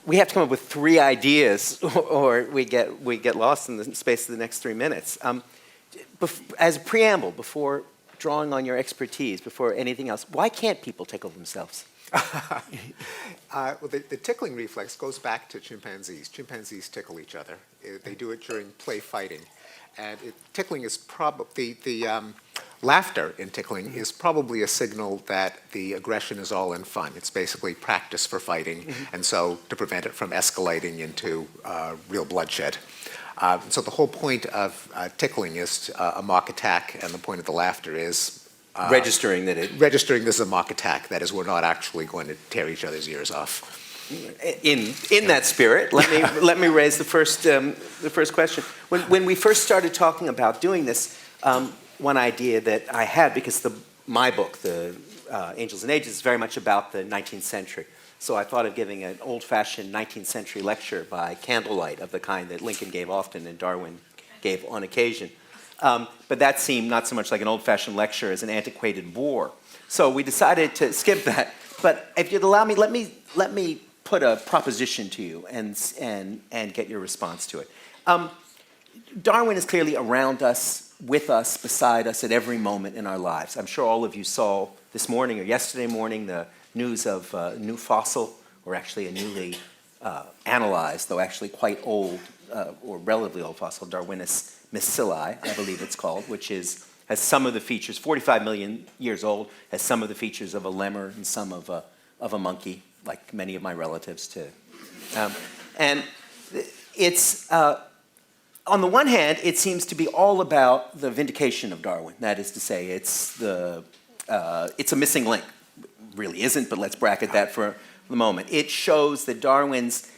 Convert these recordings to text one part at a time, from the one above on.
we have to come up with 3 ideas, or we get lost in the space of the next 3 minutes. As a preamble, before drawing on your expertise, before anything else, why can't people tickle themselves? Well, the tickling reflex goes back to chimpanzees. Chimpanzees tickle each other. They do it during play fighting. And tickling is probably, the laughter in tickling is probably a signal that the aggression is all in fun. It's basically practice for fighting, and so to prevent it from escalating into real bloodshed. So the whole point of tickling is a mock attack, and the point of the laughter is registering this is a mock attack. That is, we're not actually going to tear each other's ears off. In that spirit, let me raise the first question. When we first started talking about doing this, one idea that I had, because my book, the Angels and Ages, is very much about the 19th century. So I thought of giving an old-fashioned 19th century lecture by candlelight of the kind that Lincoln gave often and Darwin gave on occasion. But that seemed not so much like an old-fashioned lecture as an antiquated bore. So we decided to skip that. But if you'd allow me, let me put a proposition to you and get your response to it. Darwin is clearly around us, with us, beside us at every moment in our lives. I'm sure all of you saw this morning or yesterday morning the news of a new fossil, or actually a newly analyzed, though actually quite old, or relatively old fossil, Darwinus miscilli, I believe it's called, which has some of the features, 45 million years old, has some of the features of a lemur and some of a monkey, like many of my relatives too. And it's, on the one hand, it seems to be all about the vindication of Darwin. That is to say, it's a missing link. Really isn't, but let's bracket that for the moment. It shows that Darwin's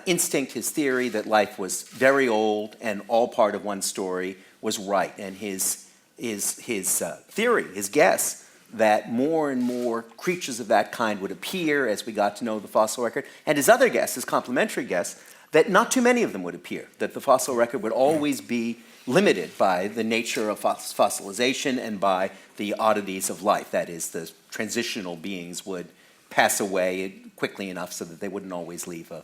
instinct, his theory that life was very old and all part of one story, was right. And his theory, his guess, that more and more creatures of that kind would appear as we got to know the fossil record, and his other guess, his complementary guess, that not too many of them would appear, that the fossil record would always be limited by the nature of fossilization and by the oddities of life. That is, the transitional beings would pass away quickly enough so that they wouldn't always leave a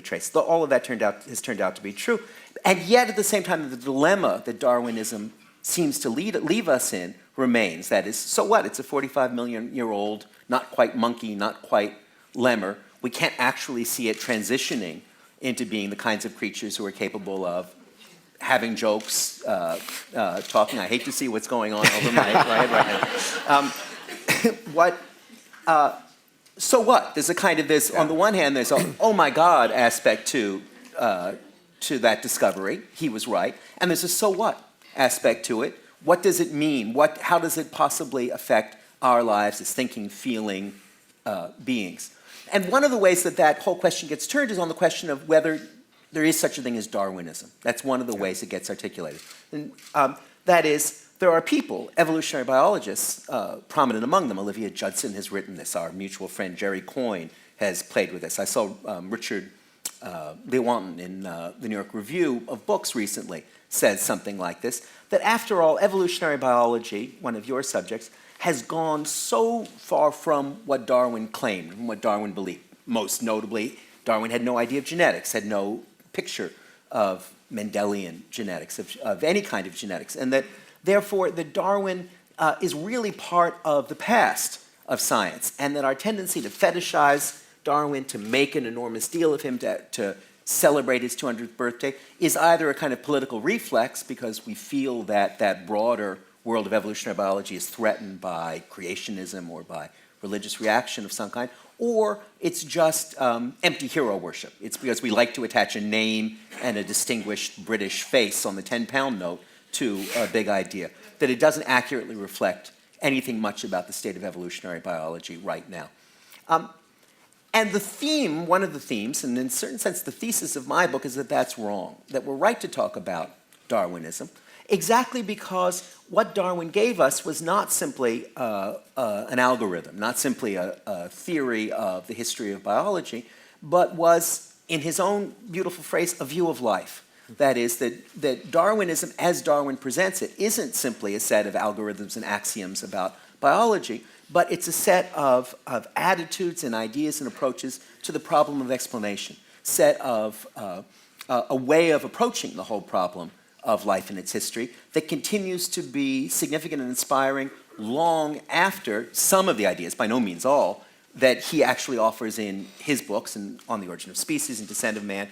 trace. So all of that has turned out to be true. And yet, at the same time, the dilemma that Darwinism seems to leave us in remains. That is, so what? It's a 45-million-year-old, not quite monkey, not quite lemur. We can't actually see it transitioning into being the kinds of creatures who are capable of having jokes, talking. I hate to see what's going on over my head right now. So what? There's a kind of this, on the one hand, there's a, oh my God aspect to that discovery. He was right. And there's a so what aspect to it. What does it mean? How does it possibly affect our lives as thinking, feeling beings? And one of the ways that whole question gets turned is on the question of whether there is such a thing as Darwinism. That's one of the ways it gets articulated. And that is, there are people, evolutionary biologists, prominent among them. Olivia Judson has written this. Our mutual friend Jerry Coyne has played with this. I saw Richard Lewontin in the New York Review of Books recently says something like this, that after all, evolutionary biology, one of your subjects, has gone so far from what Darwin claimed and what Darwin believed. Most notably, Darwin had no idea of genetics, had no picture of Mendelian genetics, of any kind of genetics, and that therefore that Darwin is really part of the past of science, and that our tendency to fetishize Darwin, to make an enormous deal of him, to celebrate his 200th birthday, is either a kind of political reflex because we feel that that broader world of evolutionary biology is threatened by creationism or by religious reaction of some kind, or it's just empty hero worship. It's because we like to attach a name and a distinguished British face on the 10-pound note to a big idea, that it doesn't accurately reflect anything much about the state of evolutionary biology right now. And the theme, one of the themes, and in a certain sense the thesis of my book, is that that's wrong, that we're right to talk about Darwinism, exactly because what Darwin gave us was not simply an algorithm, not simply a theory of the history of biology, but was, in his own beautiful phrase, a view of life. That is, that Darwinism, as Darwin presents it, isn't simply a set of algorithms and axioms about biology, but it's a set of attitudes and ideas and approaches to the problem of explanation, set of a way of approaching the whole problem of life and its history that continues to be significant and inspiring long after some of the ideas, by no means all, that he actually offers in his books and On the Origin of Species and Descent of Man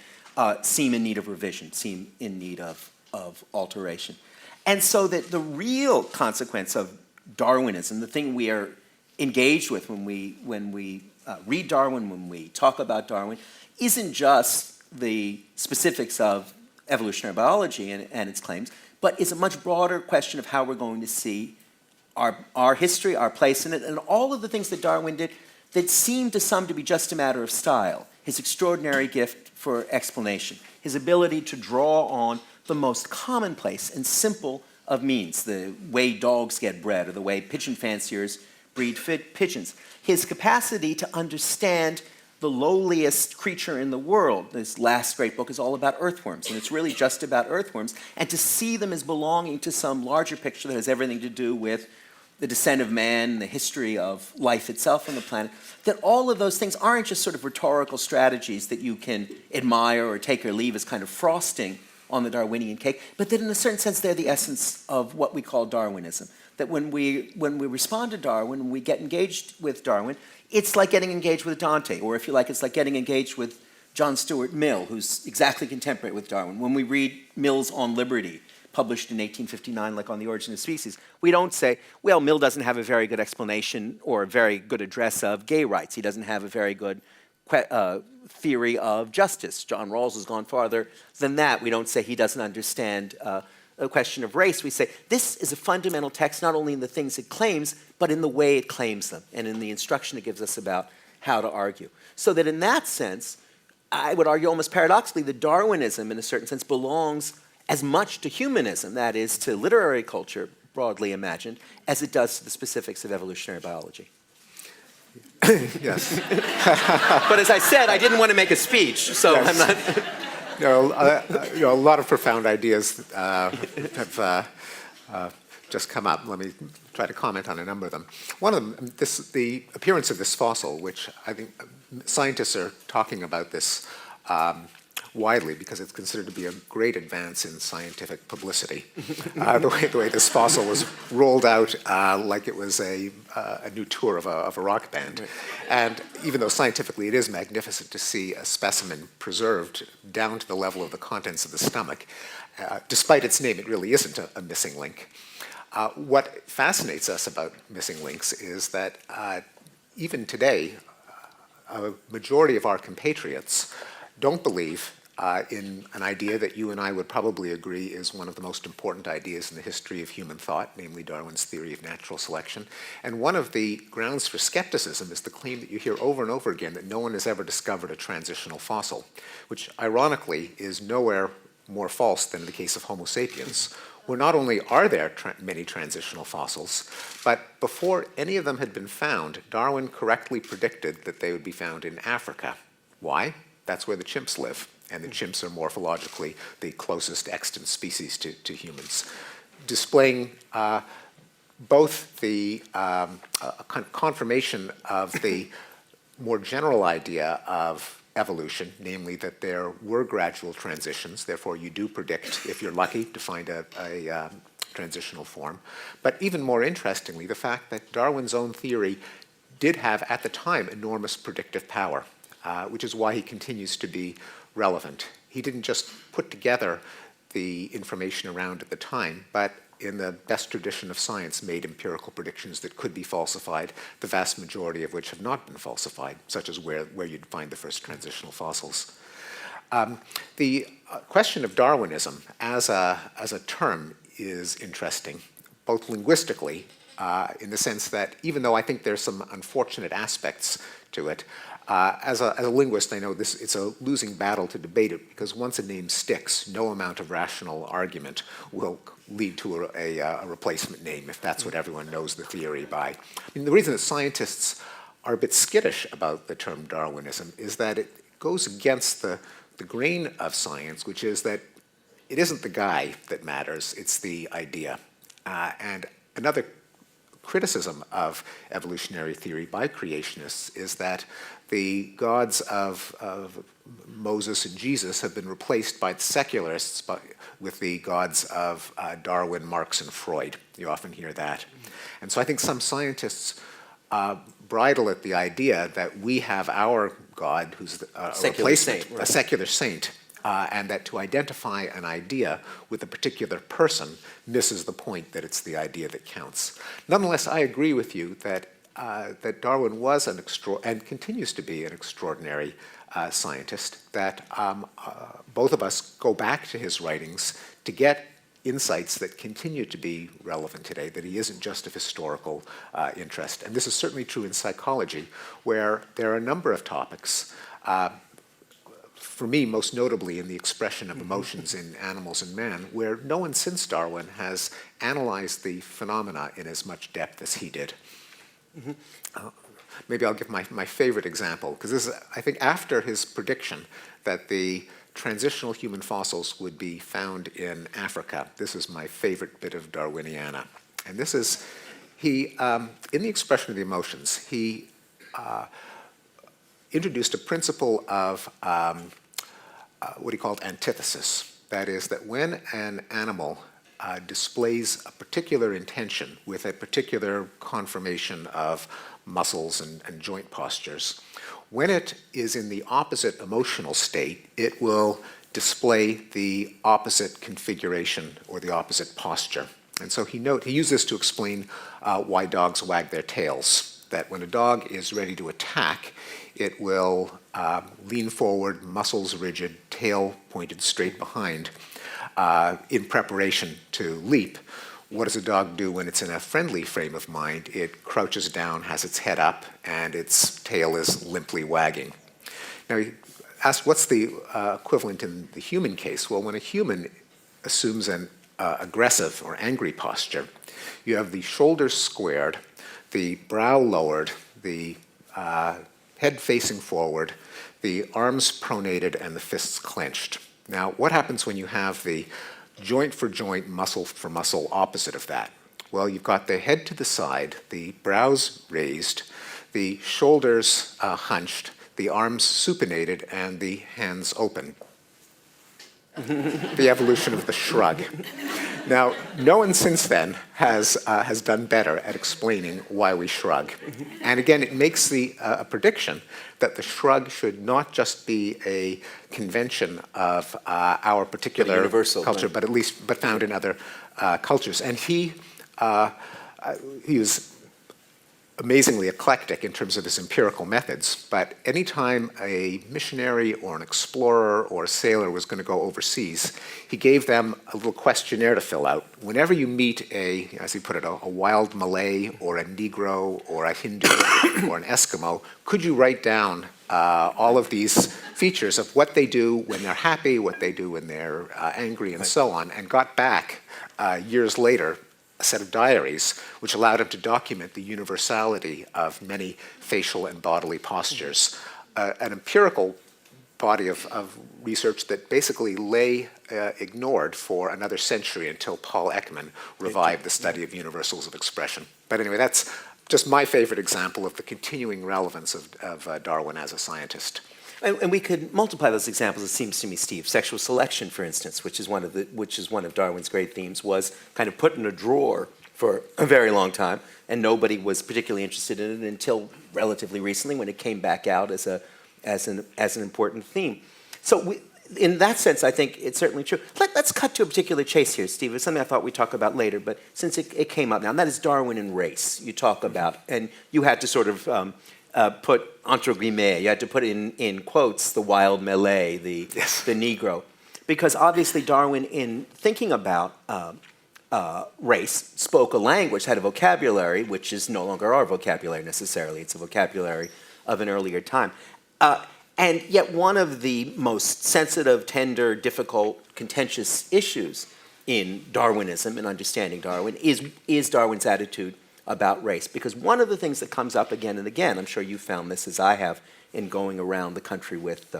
seem in need of revision, seem in need of alteration. And so that the real consequence of Darwinism, the thing we are engaged with when we read Darwin, when we talk about Darwin, isn't just the specifics of evolutionary biology and its claims, but is a much broader question of how we're going to see our history, our place in it, and all of the things that Darwin did that seem to some to be just a matter of style. His extraordinary gift for explanation, his ability to draw on the most commonplace and simple of means, the way dogs get bred or the way pigeon fanciers breed pigeons, his capacity to understand the lowliest creature in the world. This last great book is all about earthworms, and it's really just about earthworms, and to see them as belonging to some larger picture that has everything to do with the descent of man, the history of life itself on the planet, that all of those things aren't just sort of rhetorical strategies that you can admire or take or leave as kind of frosting on the Darwinian cake, but that in a certain sense they're the essence of what we call Darwinism. That when we respond to Darwin, when we get engaged with Darwin, it's like getting engaged with Dante, or if you like, it's like getting engaged with John Stuart Mill, who's exactly contemporary with Darwin. When we read Mill's On Liberty, published in 1859, like On the Origin of Species, we don't say, well, Mill doesn't have a very good explanation or a very good address of gay rights. He doesn't have a very good theory of justice. John Rawls has gone farther than that. We don't say he doesn't understand a question of race. We say this is a fundamental text not only in the things it claims, but in the way it claims them and in the instruction it gives us about how to argue. So that in that sense, I would argue almost paradoxically that Darwinism in a certain sense belongs as much to humanism, that is to literary culture broadly imagined, as it does to the specifics of evolutionary biology. Yes. But as I said, I didn't want to make a speech, so Yes. I'm not... A lot of profound ideas have just come up. Let me try to comment on a number of them. One of them, the appearance of this fossil, which I think scientists are talking about this widely because it's considered to be a great advance in scientific publicity. The way this fossil was rolled out like it was a new tour of a rock band. And even though scientifically it is magnificent to see a specimen preserved down to the level of the contents of the stomach, despite its name, it really isn't a missing link. What fascinates us about missing links is that even today, a majority of our compatriots don't believe in an idea that you and I would probably agree is one of the most important ideas in the history of human thought, namely Darwin's theory of natural selection. And one of the grounds for skepticism is the claim that you hear over and over again that no one has ever discovered a transitional fossil, which ironically is nowhere more false than in the case of Homo sapiens, where not only are there many transitional fossils, but before any of them had been found, Darwin correctly predicted that they would be found in Africa. Why? That's where the chimps live, and the chimps are morphologically the closest extant species to humans, displaying both the confirmation of the more general idea of evolution, namely that there were gradual transitions, therefore you do predict, if you're lucky, to find a transitional form. But even more interestingly, the fact that Darwin's own theory did have, at the time, enormous predictive power, which is why he continues to be relevant. He didn't just put together the information around at the time, but in the best tradition of science, made empirical predictions that could be falsified, the vast majority of which have not been falsified, such as where you'd find the first transitional fossils. The question of Darwinism as a term is interesting, both linguistically, in the sense that even though I think there's some unfortunate aspects to it, as a linguist, I know it's a losing battle to debate it, because once a name sticks, no amount of rational argument will lead to a replacement name, if that's what everyone knows the theory by. I mean, the reason that scientists are a bit skittish about the term Darwinism is that it goes against the grain of science, which is that it isn't the guy that matters, it's the idea. And another criticism of evolutionary theory by creationists is that the gods of Moses and Jesus have been replaced by the secularists with the gods of Darwin, Marx, and Freud. You often hear that. And so I think some scientists bridle at the idea that we have our God, who's a replacement, saint, right. a secular saint, and that to identify an idea with a particular person misses the point that it's the idea that counts. Nonetheless, I agree with you that Darwin was and continues to be an extraordinary scientist, that both of us go back to his writings to get insights that continue to be relevant today, that he isn't just of historical interest. And this is certainly true in psychology, where there are a number of topics, for me most notably in the expression of emotions in animals and man, where no one since Darwin has analyzed the phenomena in as much depth as he did. Maybe I'll give my favorite example, because this is, I think, after his prediction that the transitional human fossils would be found in Africa. This is my favorite bit of Darwiniana. And this is, in the expression of the emotions, he introduced a principle of what he called antithesis. That is, that when an animal displays a particular intention with a particular conformation of muscles and joint postures, when it is in the opposite emotional state, it will display the opposite configuration or the opposite posture. And so he used this to explain why dogs wag their tails, that when a dog is ready to attack, it will lean forward, muscles rigid, tail pointed straight behind, in preparation to leap. What does a dog do when it's in a friendly frame of mind? It crouches down, has its head up, and its tail is limply wagging. Now, you ask, what's the equivalent in the human case? Well, when a human assumes an aggressive or angry posture, you have the shoulders squared, the brow lowered, the head facing forward, the arms pronated, and the fists clenched. Now, what happens when you have the joint for joint, muscle for muscle opposite of that? Well, you've got the head to the side, the brows raised, the shoulders hunched, the arms supinated, and the hands open. The evolution of the shrug. Now, no one since then has done better at explaining why we shrug. And again, it makes a prediction that the shrug should not just be a convention of our particular universal, culture, right. but found in other cultures. And he was amazingly eclectic in terms of his empirical methods, but anytime a missionary or an explorer or a sailor was going to go overseas, he gave them a little questionnaire to fill out. Whenever you meet as he put it, a wild Malay or a Negro or a Hindu or an Eskimo, could you write down all of these features of what they do when they're happy, what they do when they're angry, and so on, and got back years later a set of diaries which allowed him to document the universality of many facial and bodily postures. An empirical body of research that basically lay ignored for another century until Paul Ekman revived the study of universals of expression. But anyway, that's just my favorite example of the continuing relevance of Darwin as a scientist. And we could multiply those examples, it seems to me, Steve. Sexual selection, for instance, which is one of Darwin's great themes, was kind of put in a drawer for a very long time, and nobody was particularly interested in it until relatively recently, when it came back out as an important theme. So in that sense, I think it's certainly true. Let's cut to a particular chase here, Steve. It's something I thought we'd talk about later, but since it came up now, and that is Darwin and race. You talk about, and you had to sort of put entre guillemets, you had to put in quotes the wild Malay, the Negro, because obviously Darwin, in thinking about race, spoke a language, had a vocabulary, which is no longer our vocabulary necessarily. It's a vocabulary of an earlier time. And yet one of the most sensitive, tender, difficult, contentious issues in Darwinism and understanding Darwin is Darwin's attitude about race. Because one of the things that comes up again and again, I'm sure you found this as I have in going around the country with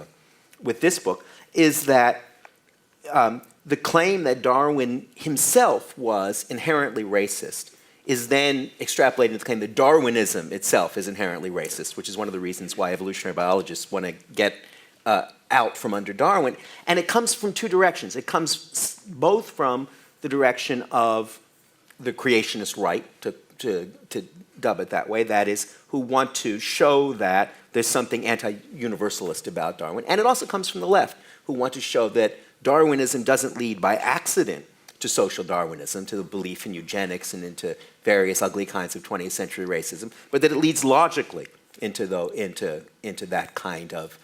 this book, is that the claim that Darwin himself was inherently racist is then extrapolated to claim that Darwinism itself is inherently racist, which is one of the reasons why evolutionary biologists want to get out from under Darwin. And it comes from two directions. It comes both from the direction of the creationist right, to dub it that way, that is, who want to show that there's something anti-universalist about Darwin. And it also comes from the left, who want to show that Darwinism doesn't lead by accident to social Darwinism, to the belief in eugenics and into various ugly kinds of 20th century racism, but that it leads logically into that kind of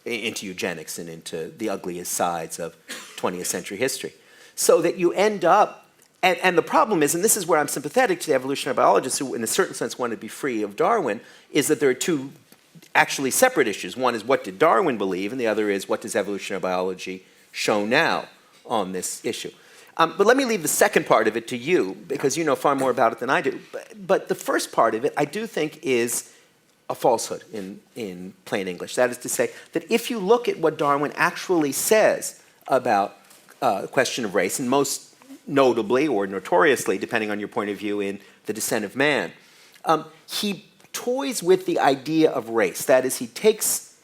into eugenics and into the ugliest sides of 20th century history. So that you end up, and the problem is, and this is where I'm sympathetic to the evolutionary biologists who in a certain sense want to be free of Darwin, is that there are two actually separate issues. One is what did Darwin believe, and the other is what does evolutionary biology show now on this issue. But let me leave the second part of it to you, because you know far more about it than I do. But the first part of it, I do think, is a falsehood in plain English. That is to say, that if you look at what Darwin actually says about the question of race, and most notably or notoriously, depending on your point of view, in The Descent of Man, he toys with the idea of race. That is, he takes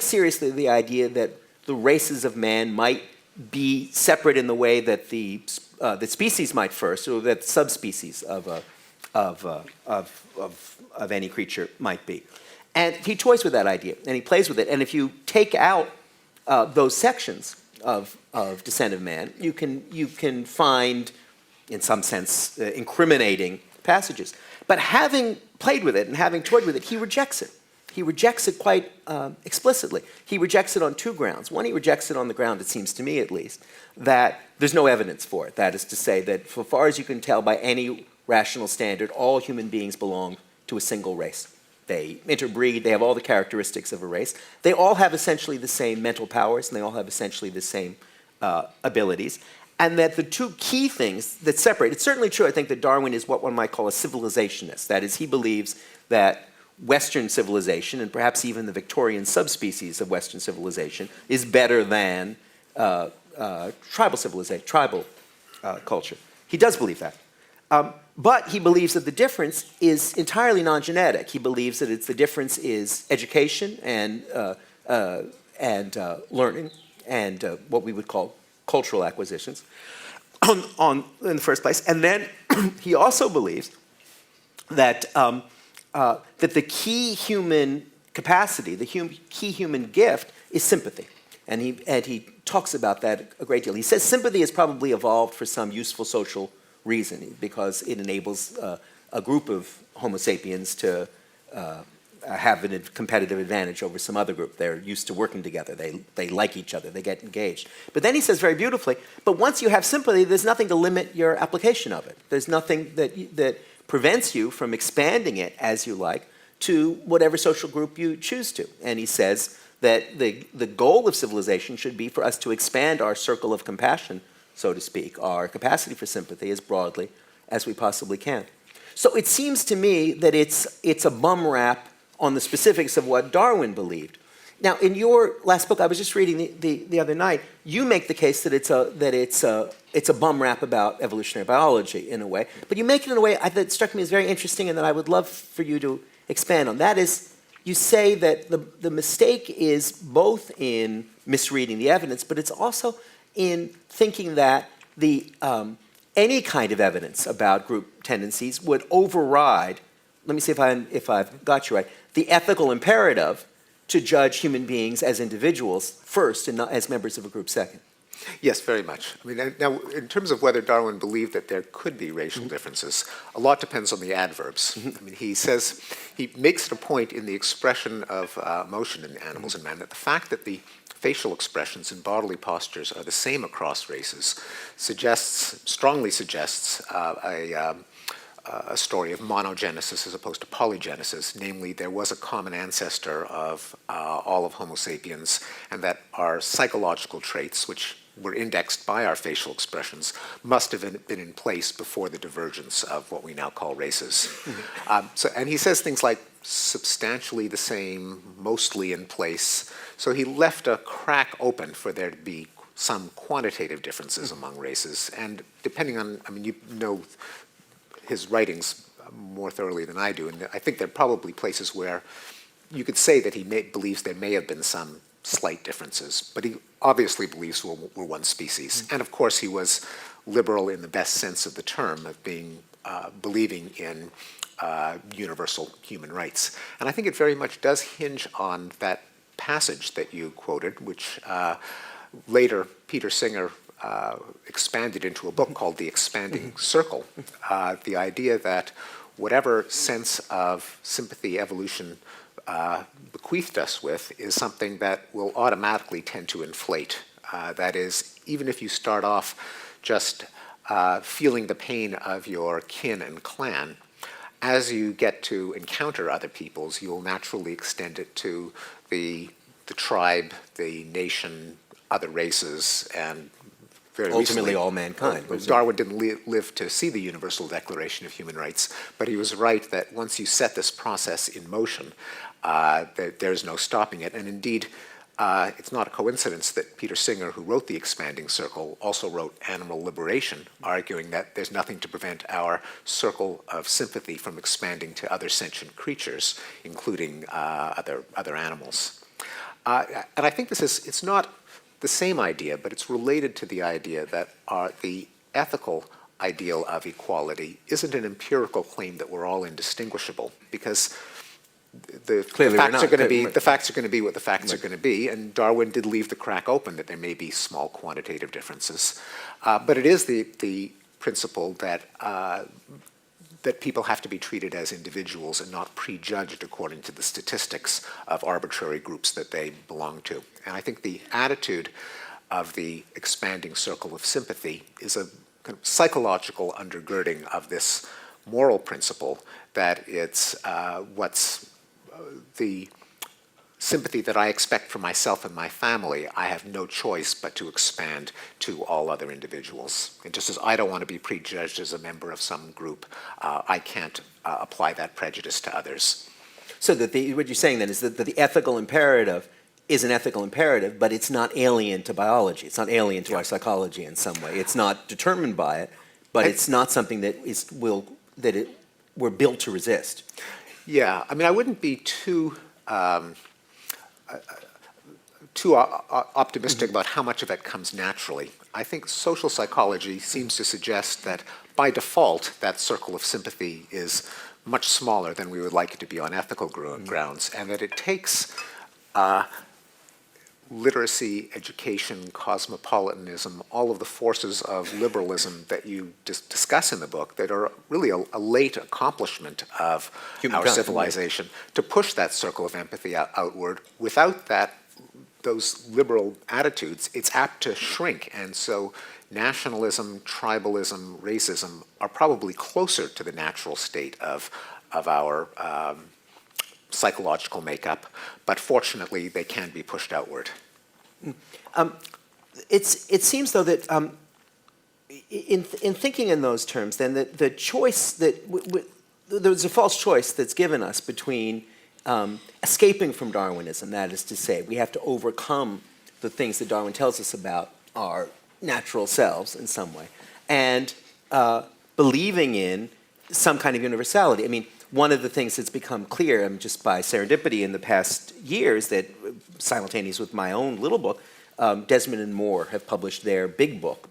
seriously the idea that the races of man might be separate in the way that that species might first, or that subspecies of any creature might be. And he toys with that idea, and he plays with it. And if you take out those sections of Descent of Man, you can find, in some sense, incriminating passages. But having played with it and having toyed with it, he rejects it. He rejects it quite explicitly. He rejects it on two grounds. One, he rejects it on the ground, it seems to me at least, that there's no evidence for it. That is to say that, so far as you can tell by any rational standard, all human beings belong to a single race. They interbreed, they have all the characteristics of a race. They all have essentially the same mental powers, and they all have essentially the same abilities. And that the two key things that separate, it's certainly true, I think, that Darwin is what one might call a civilizationist. That is, he believes that Western civilization, and perhaps even the Victorian subspecies of Western civilization, is better than tribal civilization, tribal culture. He does believe that. But he believes that the difference is entirely non-genetic. He believes that the difference is education and learning and what we would call cultural acquisitions in the first place. And then he also believes that that the key human capacity, the key human gift, is sympathy. And he talks about that a great deal. He says sympathy has probably evolved for some useful social reason, because it enables a group of Homo sapiens to have a competitive advantage over some other group. They're used to working together. They like each other. They get engaged. But then he says very beautifully, but once you have sympathy, there's nothing to limit your application of it. There's nothing that prevents you from expanding it as you like to whatever social group you choose to. And he says that the goal of civilization should be for us to expand our circle of compassion, so to speak, our capacity for sympathy as broadly as we possibly can. So it seems to me that it's a bum rap on the specifics of what Darwin believed. Now, in your last book, I was just reading the other night, you make the case that it's a bum rap about evolutionary biology in a way, but you make it in a way that struck me as very interesting and that I would love for you to expand on. That is, you say that the mistake is both in misreading the evidence, but it's also in thinking that any kind of evidence about group tendencies would override, let me see if I've got you right, the ethical imperative to judge human beings as individuals first and not as members of a group second. Yes, very much. I mean, now, in terms of whether Darwin believed that there could be racial differences, a lot depends on the adverbs. I mean, he makes it a point in the expression of emotion in animals and man that the fact that the facial expressions and bodily postures are the same across races strongly suggests a story of monogenesis as opposed to polygenesis, namely there was a common ancestor of all of Homo sapiens, and that our psychological traits, which were indexed by our facial expressions, must have been in place before the divergence of what we now call races. And he says things like substantially the same, mostly in place. So he left a crack open for there to be some quantitative differences among races. And depending on, I mean, you know his writings more thoroughly than I do, and I think there are probably places where you could say that he believes there may have been some slight differences, but he obviously believes we're one species. And of course, he was liberal in the best sense of the term, of being believing in universal human rights. And I think it very much does hinge on that passage that you quoted, which later Peter Singer expanded into a book called The Expanding Circle. The idea that whatever sense of sympathy evolution bequeathed us with is something that will automatically tend to inflate. That is, even if you start off just feeling the pain of your kin and clan, as you get to encounter other peoples, you'll naturally extend it to the tribe, the nation, other races, and very Ultimately recently, all mankind. Darwin didn't live to see the Universal Declaration of Human Rights, but he was right that once you set this process in motion, that there's no stopping it. And indeed, it's not a coincidence that Peter Singer, who wrote The Expanding Circle, also wrote Animal Liberation, arguing that there's nothing to prevent our circle of sympathy from expanding to other sentient creatures, including other animals. And I think it's not the same idea, but it's related to the idea that the ethical ideal of equality isn't an empirical claim that we're all indistinguishable, because the facts are going to be what the facts are going to be, and Darwin did leave the crack open that there may be small quantitative differences, but it is the principle that that people have to be treated as individuals and not prejudged according to the statistics of arbitrary groups that they belong to. And I think the attitude of the expanding circle of sympathy is a kind of psychological undergirding of this moral principle that it's what's the sympathy that I expect from myself and my family, I have no choice but to expand to all other individuals. And just as I don't want to be prejudged as a member of some group, I can't apply that prejudice to others. So that what you're saying then is that the ethical imperative is an ethical imperative, but it's not alien to biology. It's not alien to our psychology in some way. It's not determined by it, but it's not something that we're built to resist. Yeah, I mean, I wouldn't be too optimistic about how much of it comes naturally. I think social psychology seems to suggest that by default, that circle of sympathy is much smaller than we would like it to be on ethical grounds, and that it takes literacy, education, cosmopolitanism, all of the forces of liberalism that you discuss in the book that are really a late accomplishment of our civilization to push that circle of empathy outward. Without those liberal attitudes, it's apt to shrink. And so nationalism, tribalism, racism are probably closer to the natural state of our psychological makeup, but fortunately they can be pushed outward. It seems, though, that in thinking in those terms, then the choice there's a false choice that's given us between escaping from Darwinism, that is to say, we have to overcome the things that Darwin tells us about our natural selves in some way, and believing in some kind of universality. I mean, one of the things that's become clear, just by serendipity in the past years, that simultaneous with my own little book, Desmond and Moore have published their big book,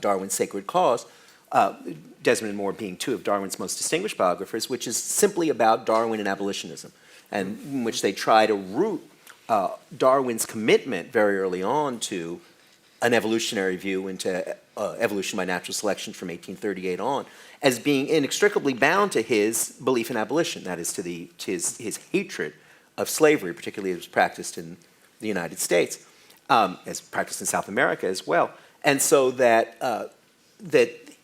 Darwin's Sacred Cause, Desmond and Moore being two of Darwin's most distinguished biographers, which is simply about Darwin and abolitionism, and in which they try to root Darwin's commitment very early on to an evolutionary view into evolution by natural selection from 1838 on, as being inextricably bound to his belief in abolition, that is, to his hatred of slavery, particularly as practiced in the United States, as practiced in South America as well. And so that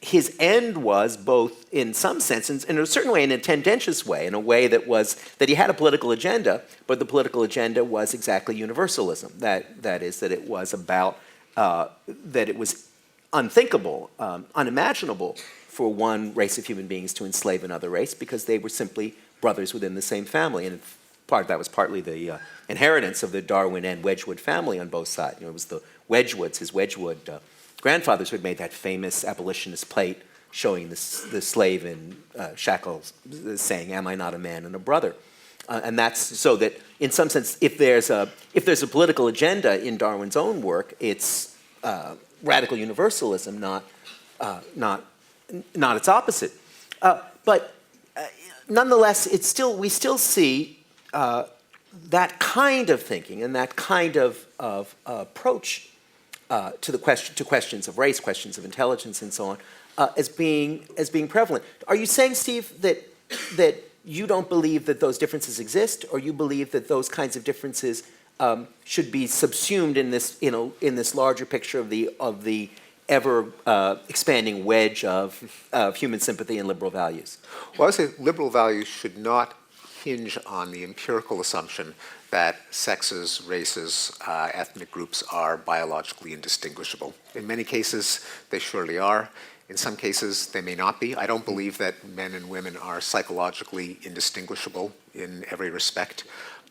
his end was both, in some sense, in a certain way, in a tendentious way, in a way that he had a political agenda, but the political agenda was exactly universalism. That is, that it was about that it was unthinkable, unimaginable for one race of human beings to enslave another race because they were simply brothers within the same family. And part of that was partly the inheritance of the Darwin and Wedgwood family on both sides. It was the Wedgwoods, his Wedgwood grandfathers, who had made that famous abolitionist plate showing the slave in shackles saying, "Am I not a man and a brother?" And that's so that, in some sense, if there's a political agenda in Darwin's own work, it's radical universalism, not its opposite. But nonetheless, we still see that kind of thinking and that kind of approach to questions of race, questions of intelligence, and so on, as being prevalent. Are you saying, Steve, that you don't believe that those differences exist, or you believe that those kinds of differences should be subsumed in this larger picture of the ever expanding wedge of human sympathy and liberal values? Well, I would say liberal values should not hinge on the empirical assumption that sexes, races, ethnic groups are biologically indistinguishable. In many cases, they surely are. In some cases, they may not be. I don't believe that men and women are psychologically indistinguishable in every respect.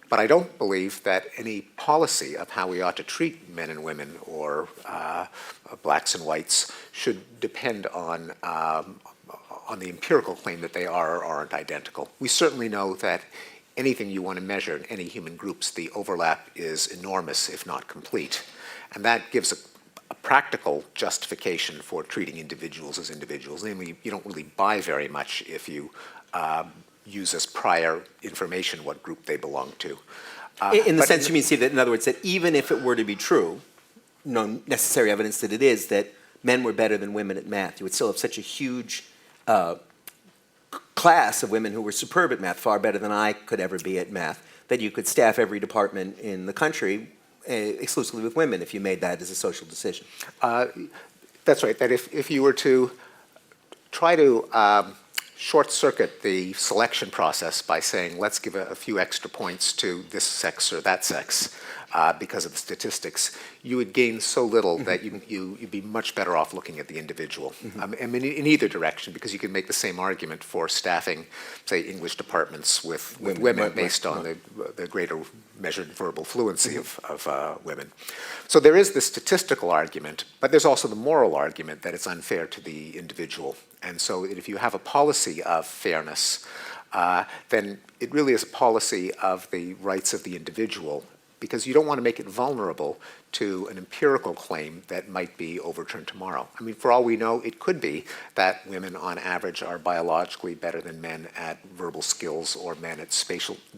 But I don't believe that any policy of how we ought to treat men and women or blacks and whites should depend on the empirical claim that they are or aren't identical. We certainly know that anything you want to measure in any human groups, the overlap is enormous, if not complete. And that gives a practical justification for treating individuals as individuals. Namely, you don't really buy very much if you use as prior information what group they belong to. In the sense you mean, Steve, that in other words, that even if it were to be true, no necessary evidence that it is, that men were better than women at math, you would still have such a huge class of women who were superb at math, far better than I could ever be at math, that you could staff every department in the country exclusively with women if you made that as a social decision. That's right, that if you were to try to short-circuit the selection process by saying, let's give a few extra points to this sex or that sex because of the statistics, you would gain so little that you'd be much better off looking at the individual. I mean, in either direction, because you can make the same argument for staffing, say, English departments with women based on the greater measured verbal fluency of women. So there is the statistical argument, but there's also the moral argument that it's unfair to the individual. And so if you have a policy of fairness, then it really is a policy of the rights of the individual, because you don't want to make it vulnerable to an empirical claim that might be overturned tomorrow. I mean, for all we know, it could be that women on average are biologically better than men at verbal skills, or men at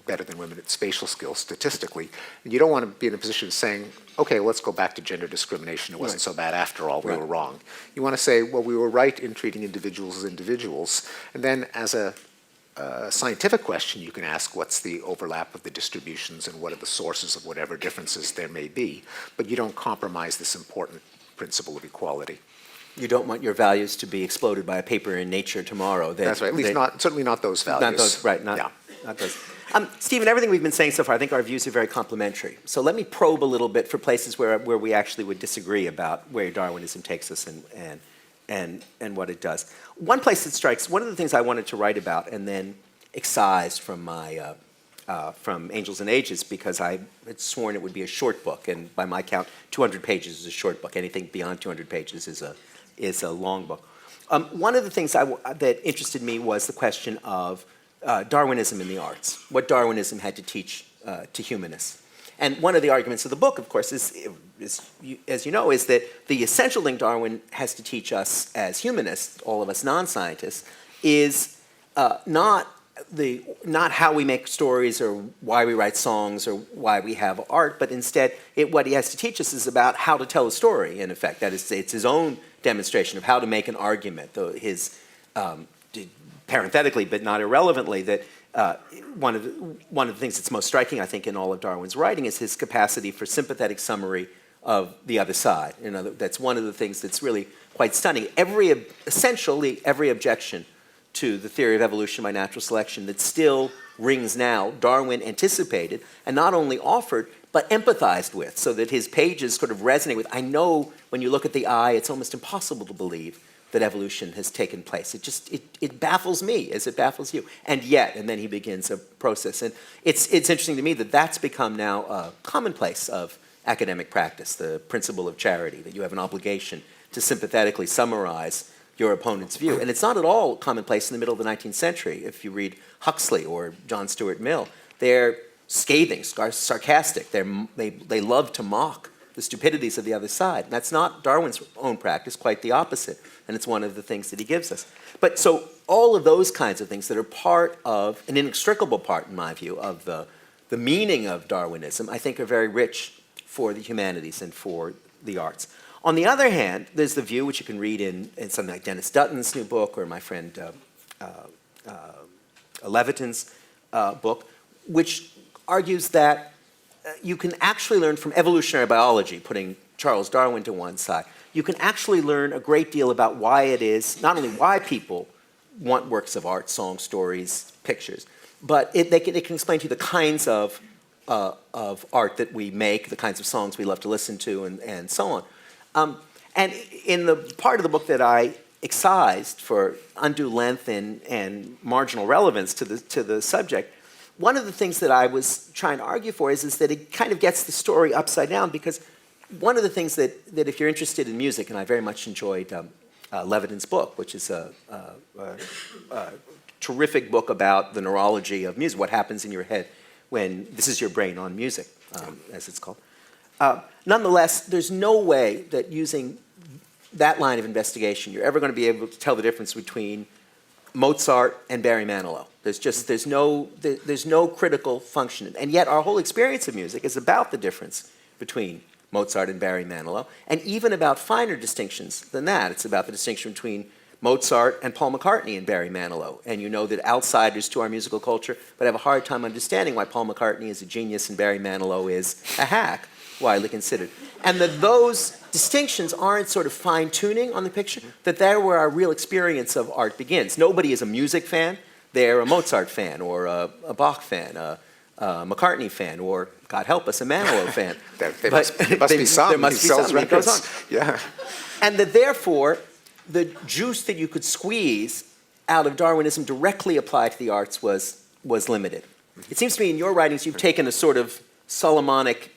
better than women at spatial skills statistically. And you don't want to be in a position of saying, okay, let's go back to gender discrimination. It wasn't so bad after all, we were wrong. You want to say, well, we were right in treating individuals as individuals. And then as a scientific question, you can ask what's the overlap of the distributions and what are the sources of whatever differences there may be, but you don't compromise this important principle of equality. You don't want your values to be exploded by a paper in Nature tomorrow. That's right, at least certainly not those values. Not those, right, not those. Stephen, everything we've been saying so far, I think our views are very complementary. So let me probe a little bit for places where we actually would disagree about where Darwinism takes us and what it does. One place that strikes, one of the things I wanted to write about and then excised from my from Angels and Ages, because I had sworn it would be a short book, and by my count, 200 pages is a short book. Anything beyond 200 pages is a long book. One of the things that interested me was the question of Darwinism in the arts, what Darwinism had to teach to humanists. And one of the arguments of the book, of course, is, as you know, is that the essential thing Darwin has to teach us as humanists, all of us non-scientists, is not how we make stories or why we write songs or why we have art, but instead what he has to teach us is about how to tell a story, in effect. That is, it's his own demonstration of how to make an argument, his parenthetically, but not irrelevantly, that one of the things that's most striking, I think, in all of Darwin's writing is his capacity for sympathetic summary of the other side. That's one of the things that's really quite stunning. Essentially every objection to the theory of evolution by natural selection that still rings now, Darwin anticipated and not only offered, but empathized with, so that his pages sort of resonate with. I know when you look at the eye, it's almost impossible to believe that evolution has taken place. It baffles me as it baffles you. And yet, and then he begins a process. And it's interesting to me that that's become now a commonplace of academic practice, the principle of charity, that you have an obligation to sympathetically summarize your opponent's view. And it's not at all commonplace in the middle of the 19th century. If you read Huxley or John Stuart Mill, they're scathing, sarcastic. They love to mock the stupidities of the other side. And that's not Darwin's own practice, quite the opposite. And it's one of the things that he gives us. But so all of those kinds of things that are part of, an inextricable part, in my view, of the meaning of Darwinism, I think are very rich for the humanities and for the arts. On the other hand, there's the view, which you can read in something like Dennis Dutton's new book or my friend Leviton's book, which argues that you can actually learn from evolutionary biology, putting Charles Darwin to one side. You can actually learn a great deal about why it is, not only why people want works of art, songs, stories, pictures, but it can explain to you the kinds of art that we make, the kinds of songs we love to listen to, and so on. And in the part of the book that I excised for undue length and marginal relevance to the subject, one of the things that I was trying to argue for is that it kind of gets the story upside down, because one of the things that if you're interested in music, and I very much enjoyed Leviton's book, which is a terrific book about the neurology of music, what happens in your head when this is your brain on music, as it's called. Nonetheless, there's no way that using that line of investigation you're ever going to be able to tell the difference between Mozart and Barry Manilow. There's no critical function. And yet our whole experience of music is about the difference between Mozart and Barry Manilow, and even about finer distinctions than that. It's about the distinction between Mozart and Paul McCartney and Barry Manilow. And you know that outsiders to our musical culture but have a hard time understanding why Paul McCartney is a genius and Barry Manilow is a hack, widely considered. And that those distinctions aren't sort of fine-tuning on the picture, that they're where our real experience of art begins. Nobody is a music fan. They're a Mozart fan or a Bach fan, a McCartney fan, or, God help us, a Manilow fan. There must be some. There must be some. It goes on. Yeah. And that therefore, the juice that you could squeeze out of Darwinism directly applied to the arts was limited. It seems to me in your writings you've taken a sort of Solomonic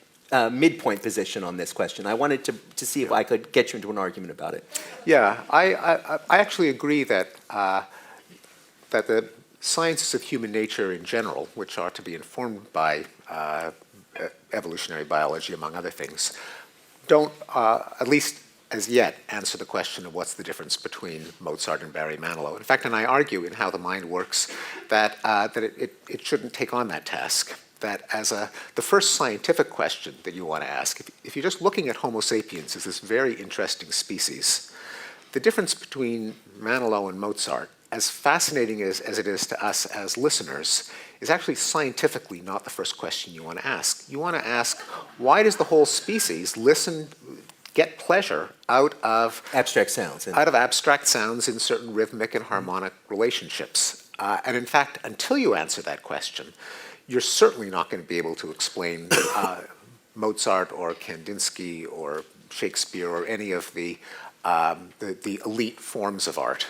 midpoint position on this question. I wanted to see if I could get you into an argument about it. Yeah, I actually agree that that the sciences of human nature in general, which are to be informed by evolutionary biology, among other things, don't, at least as yet, answer the question of what's the difference between Mozart and Barry Manilow. In fact, and I argue in How the Mind Works that it shouldn't take on that task. That as the first scientific question that you want to ask, if you're just looking at Homo sapiens as this very interesting species, the difference between Manilow and Mozart, as fascinating as it is to us as listeners, is actually scientifically not the first question you want to ask. You want to ask, why does the whole species get pleasure out of abstract sounds. Out of abstract sounds in certain rhythmic and harmonic relationships. And in fact, until you answer that question, you're certainly not going to be able to explain Mozart or Kandinsky or Shakespeare or any of the elite forms of art.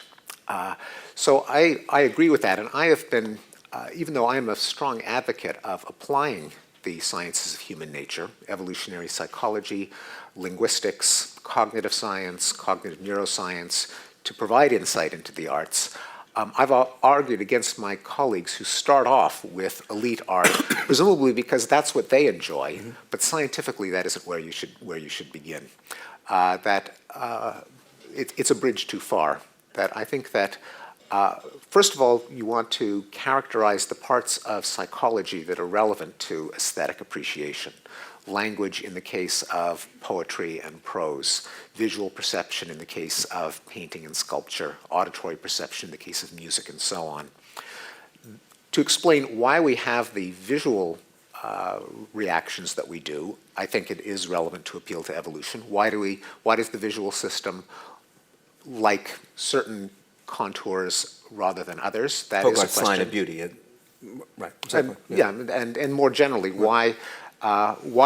So I agree with that, and I have been, even though I am a strong advocate of applying the sciences of human nature, evolutionary psychology, linguistics, cognitive science, cognitive neuroscience, to provide insight into the arts, I've argued against my colleagues who start off with elite art, presumably because that's what they enjoy, but scientifically that isn't where you should begin. It's a bridge too far. That I think that, first of all, you want to characterize the parts of psychology that are relevant to aesthetic appreciation. Language in the case of poetry and prose, visual perception in the case of painting and sculpture, auditory perception in the case of music, and so on. To explain why we have the visual reactions that we do, I think it is relevant to appeal to evolution. Why does the visual system like certain contours rather than others? That is a question. Line of beauty. Right. Exactly. And more generally, why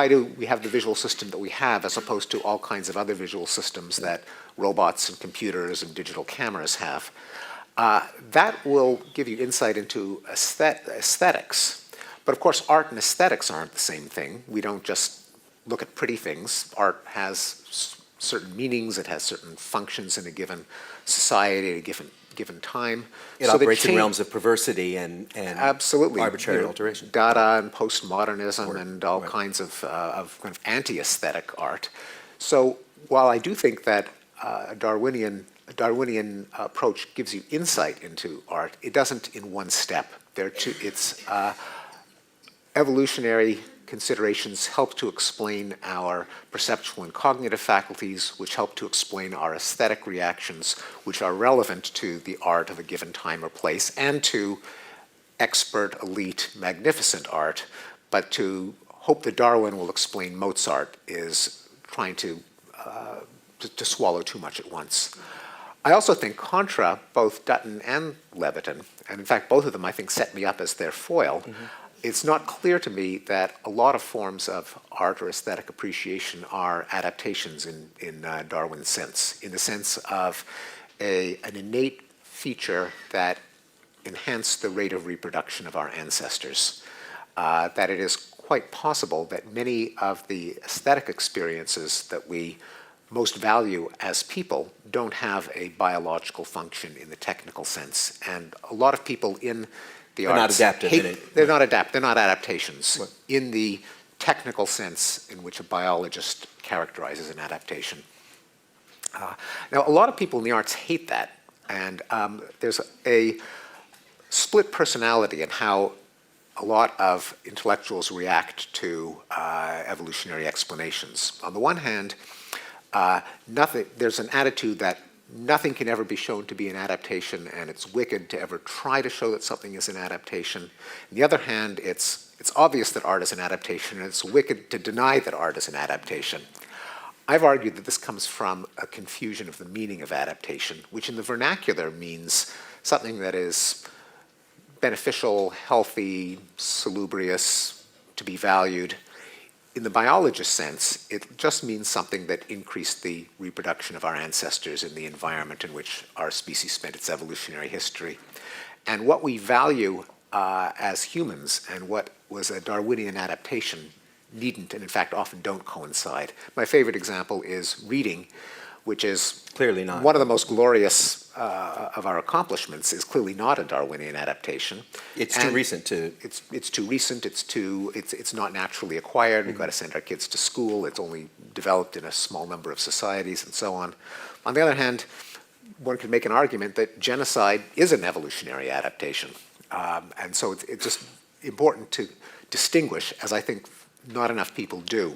do we have the visual system that we have as opposed to all kinds of other visual systems that robots and computers and digital cameras have? That will give you insight into aesthetics. But of course, art and aesthetics aren't the same thing. We don't just look at pretty things. Art has certain meanings, it has certain functions in a given society, at a given time. It So that operates in change- realms of perversity and Absolutely. arbitrary alteration. Dada and postmodernism Or- and all right. kinds of kind of anti-aesthetic art. So while I do think that a Darwinian approach gives you insight into art, it doesn't in one step. It's evolutionary considerations help to explain our perceptual and cognitive faculties, which help to explain our aesthetic reactions, which are relevant to the art of a given time or place, and to expert, elite, magnificent art. But to hope that Darwin will explain Mozart is trying to swallow too much at once. I also think contra both Dutton and Levitin, and in fact both of them I think set me up as their foil. It's not clear to me that a lot of forms of art or aesthetic appreciation are adaptations in Darwin's sense, in the sense of an innate feature that enhanced the rate of reproduction of our ancestors. That it is quite possible that many of the aesthetic experiences that we most value as people don't have a biological function in the technical sense. And a lot of people in the They're not arts adaptive in it. they're not they're not adaptations Right. in the technical sense in which a biologist characterizes an adaptation. Now, a lot of people in the arts hate that, and there's a split personality in how a lot of intellectuals react to evolutionary explanations. On the one hand, there's an attitude that nothing can ever be shown to be an adaptation, and it's wicked to ever try to show that something is an adaptation. On the other hand, it's obvious that art is an adaptation, and it's wicked to deny that art is an adaptation. I've argued that this comes from a confusion of the meaning of adaptation, which in the vernacular means something that is beneficial, healthy, salubrious, to be valued. In the biologist sense, it just means something that increased the reproduction of our ancestors in the environment in which our species spent its evolutionary history. And what we value as humans and what was a Darwinian adaptation needn't, and in fact often don't coincide. My favorite example is reading, which is Clearly not. one of the most glorious of our accomplishments, is clearly not a Darwinian adaptation. It's too And recent to. it's too recent. It's not naturally acquired. We've got to send our kids to school. It's only developed in a small number of societies, and so on. On the other hand, one could make an argument that genocide is an evolutionary adaptation, and so it's just important to distinguish, as I think not enough people do,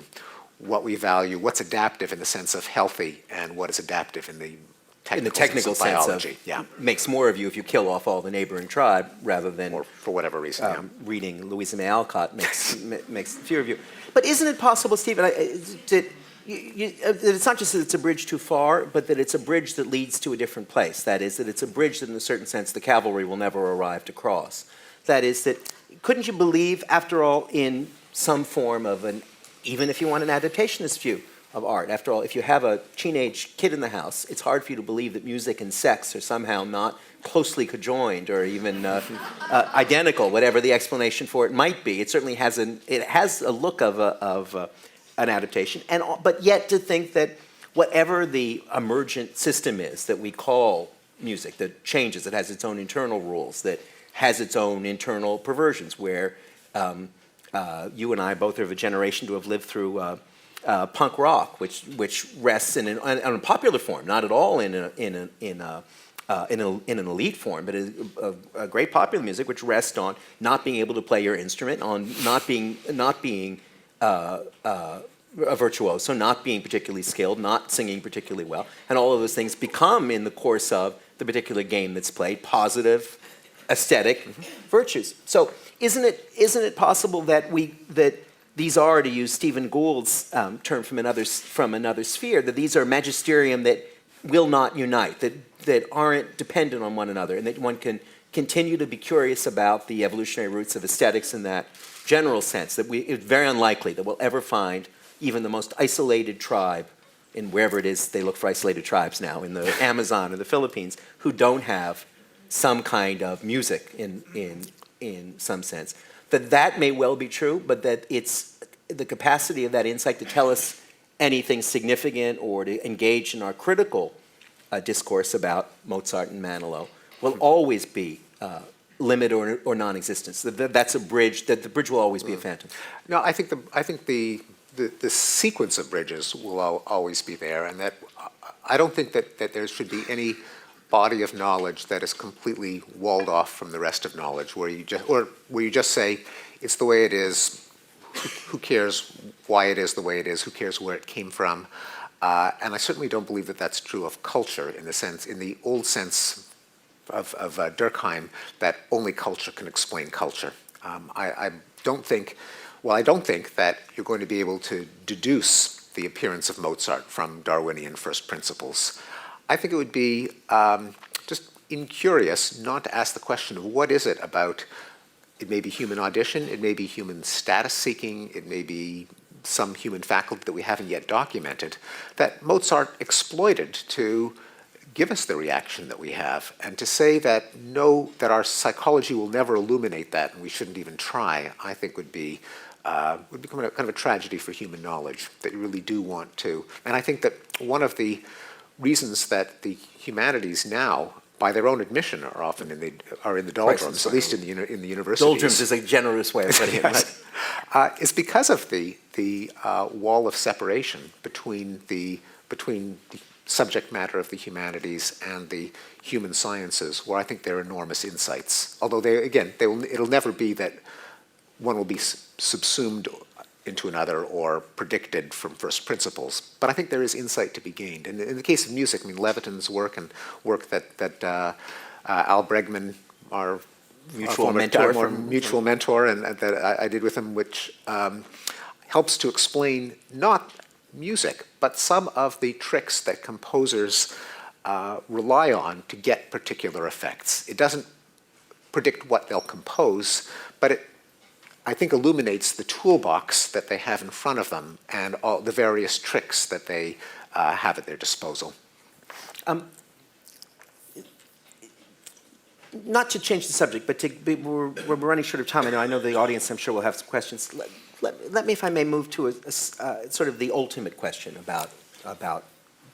what we value, what's adaptive in the sense of healthy, and what is adaptive in the technical sense of biology. Yeah, makes more of you if you kill off all the neighboring tribe rather than or for whatever reason. Yeah. reading Louisa May Alcott makes fewer of you. But isn't it possible, Stephen, that it's not just that it's a bridge too far, but that it's a bridge that leads to a different place? That is, that it's a bridge that in a certain sense the cavalry will never arrive to cross. That is, that couldn't you believe, after all, in some form of even if you want an adaptationist view of art, after all, if you have a teenage kid in the house, it's hard for you to believe that music and sex are somehow not closely conjoined or even identical, whatever the explanation for it might be. It certainly has a look of an adaptation, but yet to think that whatever the emergent system is that we call music, that changes, that has its own internal rules, that has its own internal perversions, where you and I both are of a generation to have lived through punk rock, which rests in a popular form, not at all in an elite form, but a great popular music which rests on not being able to play your instrument, on not being a virtuoso, not being particularly skilled, not singing particularly well, and all of those things become, in the course of the particular game that's played, positive aesthetic virtues. So isn't it possible that these are, to use Stephen Gould's term from another sphere, that these are magisterium that will not unite, that aren't dependent on one another, and that one can continue to be curious about the evolutionary roots of aesthetics in that general sense, that it's very unlikely that we'll ever find even the most isolated tribe in wherever it is they look for isolated tribes now, in the Amazon or the Philippines, who don't have some kind of music in some sense. That may well be true, but that it's the capacity of that insight to tell us anything significant or to engage in our critical discourse about Mozart and Manilow will always be limited or non-existent. So that's a bridge, that the bridge will always be a phantom. No, I think the sequence of bridges will always be there, and that I don't think that there should be any body of knowledge that is completely walled off from the rest of knowledge, where you just say it's the way it is. Who cares why it is the way it is? Who cares where it came from? And I certainly don't believe that that's true of culture in the old sense of Durkheim, that only culture can explain culture. I don't think that you're going to be able to deduce the appearance of Mozart from Darwinian first principles. I think it would be just incurious not to ask the question of what is it about. It may be human audition, it may be human status seeking, it may be some human faculty that we haven't yet documented, that Mozart exploited to give us the reaction that we have, and to say that that our psychology will never illuminate that and we shouldn't even try, I think would become kind of a tragedy for human knowledge, that you really do want to. And I think that one of the reasons that the humanities now, by their own admission, are often in the doldrums, at least in the universities. Doldrums is a generous way of putting it. Yes. Is because of the wall of separation between the subject matter of the humanities and the human sciences, where I think there are enormous insights. Although it'll never be that one will be subsumed into another or predicted from first principles. But I think there is insight to be gained. And in the case of music, I mean, Leviton's work and work that Al Bregman, our mutual mentor, and that I did with him, which helps to explain not music, but some of the tricks that composers rely on to get particular effects. It doesn't predict what they'll compose, but it, I think, illuminates the toolbox that they have in front of them and all the various tricks that they have at their disposal. Not to change the subject, but we're running short of time. I know the audience, I'm sure, will have some questions. Let me, if I may, move to sort of the ultimate question about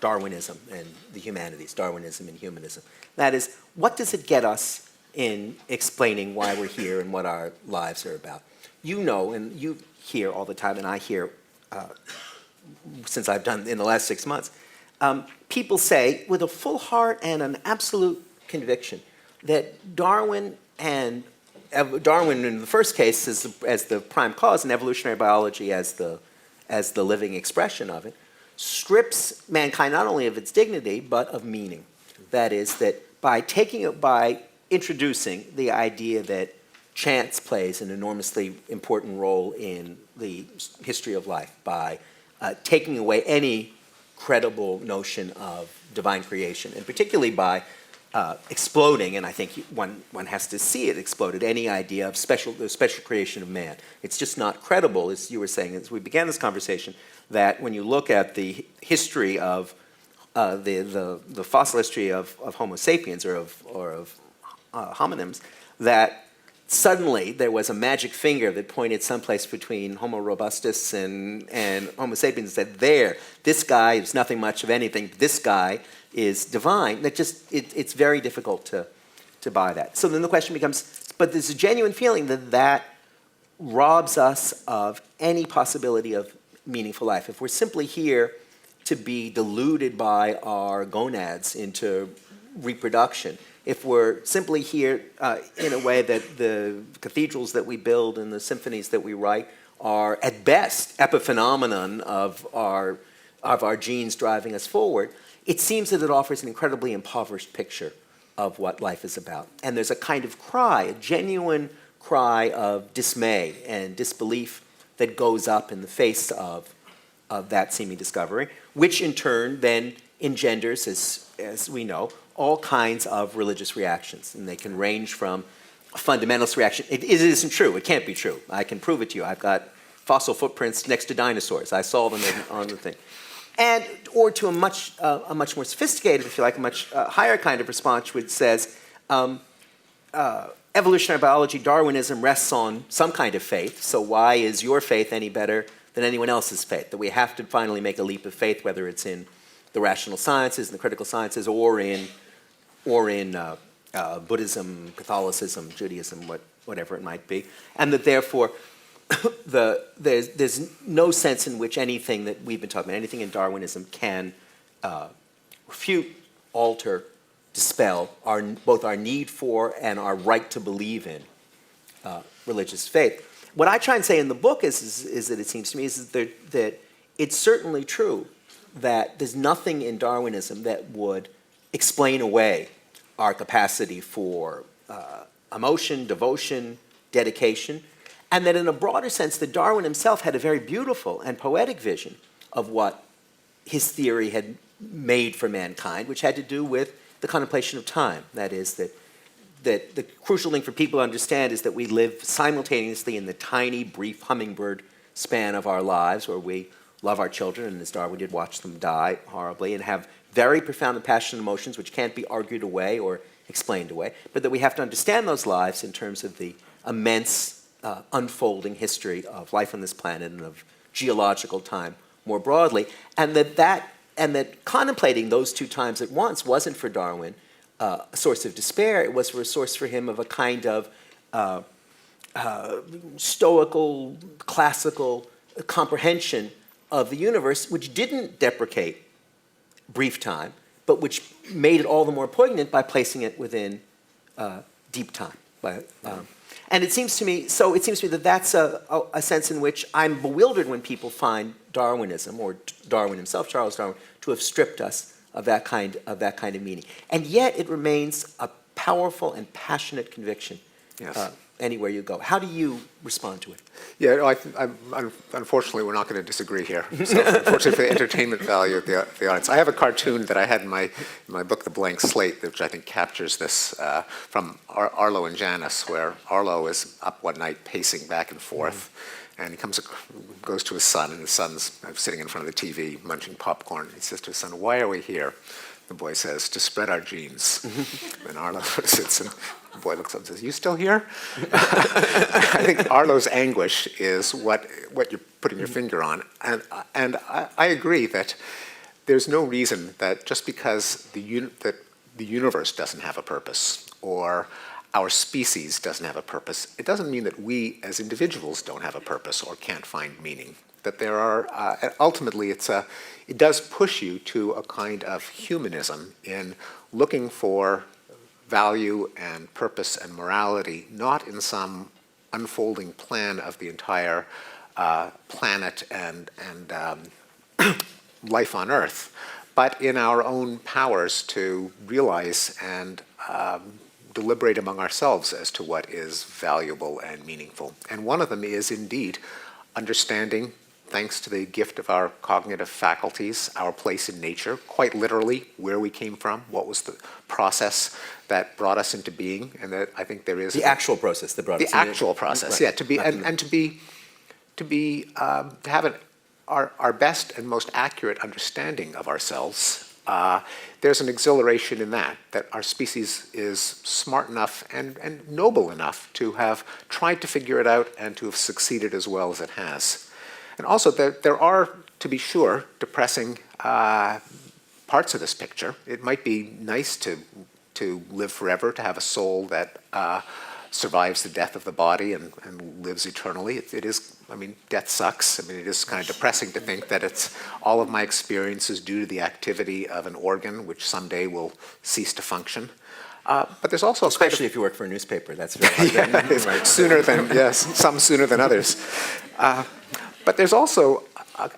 Darwinism and the humanities, Darwinism and humanism. That is, what does it get us in explaining why we're here and what our lives are about? You know, and you hear all the time, and I hear since I've done in the last 6 months, people say with a full heart and an absolute conviction that Darwin in the first case as the prime cause, and evolutionary biology as the living expression of it, strips mankind not only of its dignity but of meaning. That is, that by introducing the idea that chance plays an enormously important role in the history of life, by taking away any credible notion of divine creation, and particularly by exploding, and I think one has to see it exploded, any idea of the special creation of man. It's just not credible, as you were saying as we began this conversation, that when you look at the history of the fossil history of Homo sapiens or of homonyms, that suddenly there was a magic finger that pointed someplace between Homo robustus and Homo sapiens and said, this guy is nothing much of anything, this guy is divine. That just, it's very difficult to buy that. So then the question becomes, but there's a genuine feeling that robs us of any possibility of meaningful life. If we're simply here to be deluded by our gonads into reproduction, if we're simply here in a way that the cathedrals that we build and the symphonies that we write are at best epiphenomenon of our genes driving us forward, it seems that it offers an incredibly impoverished picture of what life is about. And there's a kind of cry, a genuine cry of dismay and disbelief that goes up in the face of that seeming discovery, which in turn then engenders, as we know, all kinds of religious reactions. And they can range from a fundamentalist reaction. It isn't true. It can't be true. I can prove it to you. I've got fossil footprints next to dinosaurs. I saw them on the thing. Or to a much more sophisticated, if you like, a much higher kind of response, which says evolutionary biology, Darwinism rests on some kind of faith, so why is your faith any better than anyone else's faith, that we have to finally make a leap of faith, whether it's in the rational sciences and the critical sciences, or in Buddhism, Catholicism, Judaism, whatever it might be, and that therefore there's no sense in which anything that we've been talking about, anything in Darwinism, can refute, alter, dispel both our need for and our right to believe in religious faith. What I try and say in the book is that it seems to me that it's certainly true that there's nothing in Darwinism that would explain away our capacity for emotion, devotion, dedication, and that in a broader sense, that Darwin himself had a very beautiful and poetic vision of what his theory had made for mankind, which had to do with the contemplation of time. That is, that the crucial thing for people to understand is that we live simultaneously in the tiny, brief hummingbird span of our lives, where we love our children, and as Darwin did, watch them die horribly, and have very profound and passionate emotions which can't be argued away or explained away, but that we have to understand those lives in terms of the immense unfolding history of life on this planet and of geological time more broadly, and that contemplating those two times at once wasn't for Darwin a source of despair. It was a source for him of a kind of stoical, classical comprehension of the universe, which didn't deprecate brief time, but which made it all the more poignant by placing it within deep time. And it seems to me that that's a sense in which I'm bewildered when people find Darwinism, or Darwin himself, Charles Darwin, to have stripped us of that kind of meaning. And yet it remains a powerful and passionate conviction. Yes. Anywhere you go. How do you respond to it? Yeah, no, unfortunately, we're not going to disagree here. So, unfortunately, for the entertainment value of the audience, I have a cartoon that I had in my book, The Blank Slate, which I think captures this from Arlo and Janice, where Arlo is up one night pacing back and forth, and he goes to his son, and his son's sitting in front of the TV munching popcorn. He says to his son, "Why are we here?" The boy says, "To spread our genes." And Arlo sits and the boy looks up and says, "You still here?" I think Arlo's anguish is what you're putting your finger on. And I agree that there's no reason that just because that the universe doesn't have a purpose, or our species doesn't have a purpose, it doesn't mean that we as individuals don't have a purpose or can't find meaning. That there are, ultimately, it does push you to a kind of humanism in looking for value and purpose and morality, not in some unfolding plan of the entire planet and life on Earth, but in our own powers to realize and deliberate among ourselves as to what is valuable and meaningful. And one of them is indeed understanding, thanks to the gift of our cognitive faculties, our place in nature, quite literally, where we came from, what was the process that brought us into being, and that I think there is the actual process that brought us. The actual process, right. Yeah, to have our best and most accurate understanding of ourselves. There's an exhilaration in that our species is smart enough and noble enough to have tried to figure it out and to have succeeded as well as it has. And also, there are, to be sure, depressing parts of this picture. It might be nice to live forever, to have a soul that survives the death of the body and lives eternally. It is, death sucks. It is kind of depressing to think that it's all of my experience is due to the activity of an organ which someday will cease to function. But there's also especially if you work for a newspaper, that's very hard. Right. Sooner than some sooner than others. But there's also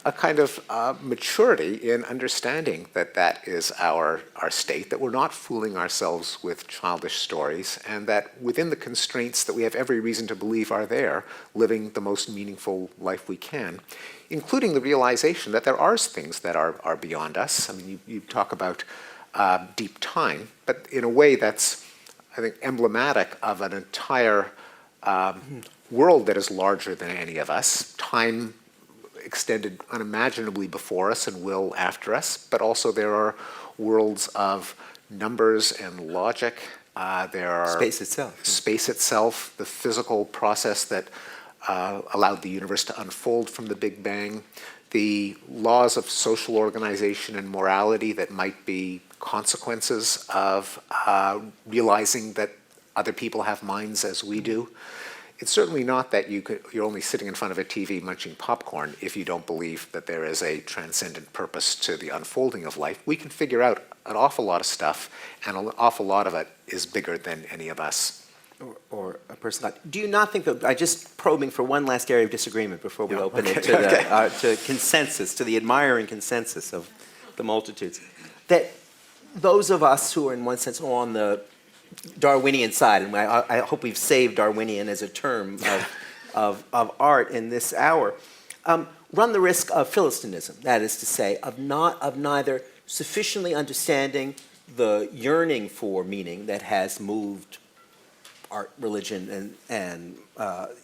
a kind of maturity in understanding that is our state, that we're not fooling ourselves with childish stories, and that within the constraints that we have every reason to believe are there, living the most meaningful life we can, including the realization that there are things that are beyond us. You talk about deep time, but in a way that's, I think, emblematic of an entire world that is larger than any of us. Time extended unimaginably before us and will after us, but also there are worlds of numbers and logic. There are space itself, the physical process that allowed the universe to unfold from the Big Bang, the laws of social organization and morality that might be consequences of realizing that other people have minds as we do. It's certainly not that you're only sitting in front of a TV munching popcorn if you don't believe that there is a transcendent purpose to the unfolding of life. We can figure out an awful lot of stuff, and an awful lot of it is bigger than any of us. Or a person like, do you not think that, I just probing for one last area of disagreement before we open it to, to consensus, to the admiring consensus of the multitudes, that those of us who are in one sense on the Darwinian side, and I hope we've saved Darwinian as a term of art in this hour, run the risk of Philistinism, that is to say, of neither sufficiently understanding the yearning for meaning that has moved art, religion, and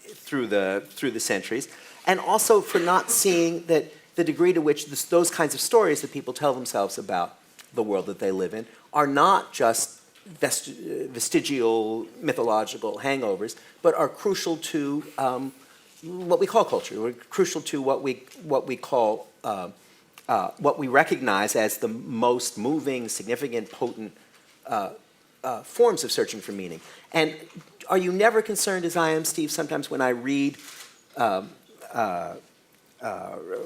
through the centuries, and also for not seeing that the degree to which those kinds of stories that people tell themselves about the world that they live in are not just vestigial mythological hangovers, but are crucial to what we call culture. We're crucial to what we call what we recognize as the most moving, significant, potent forms of searching for meaning. And are you never concerned, as I am, Steve, sometimes when I read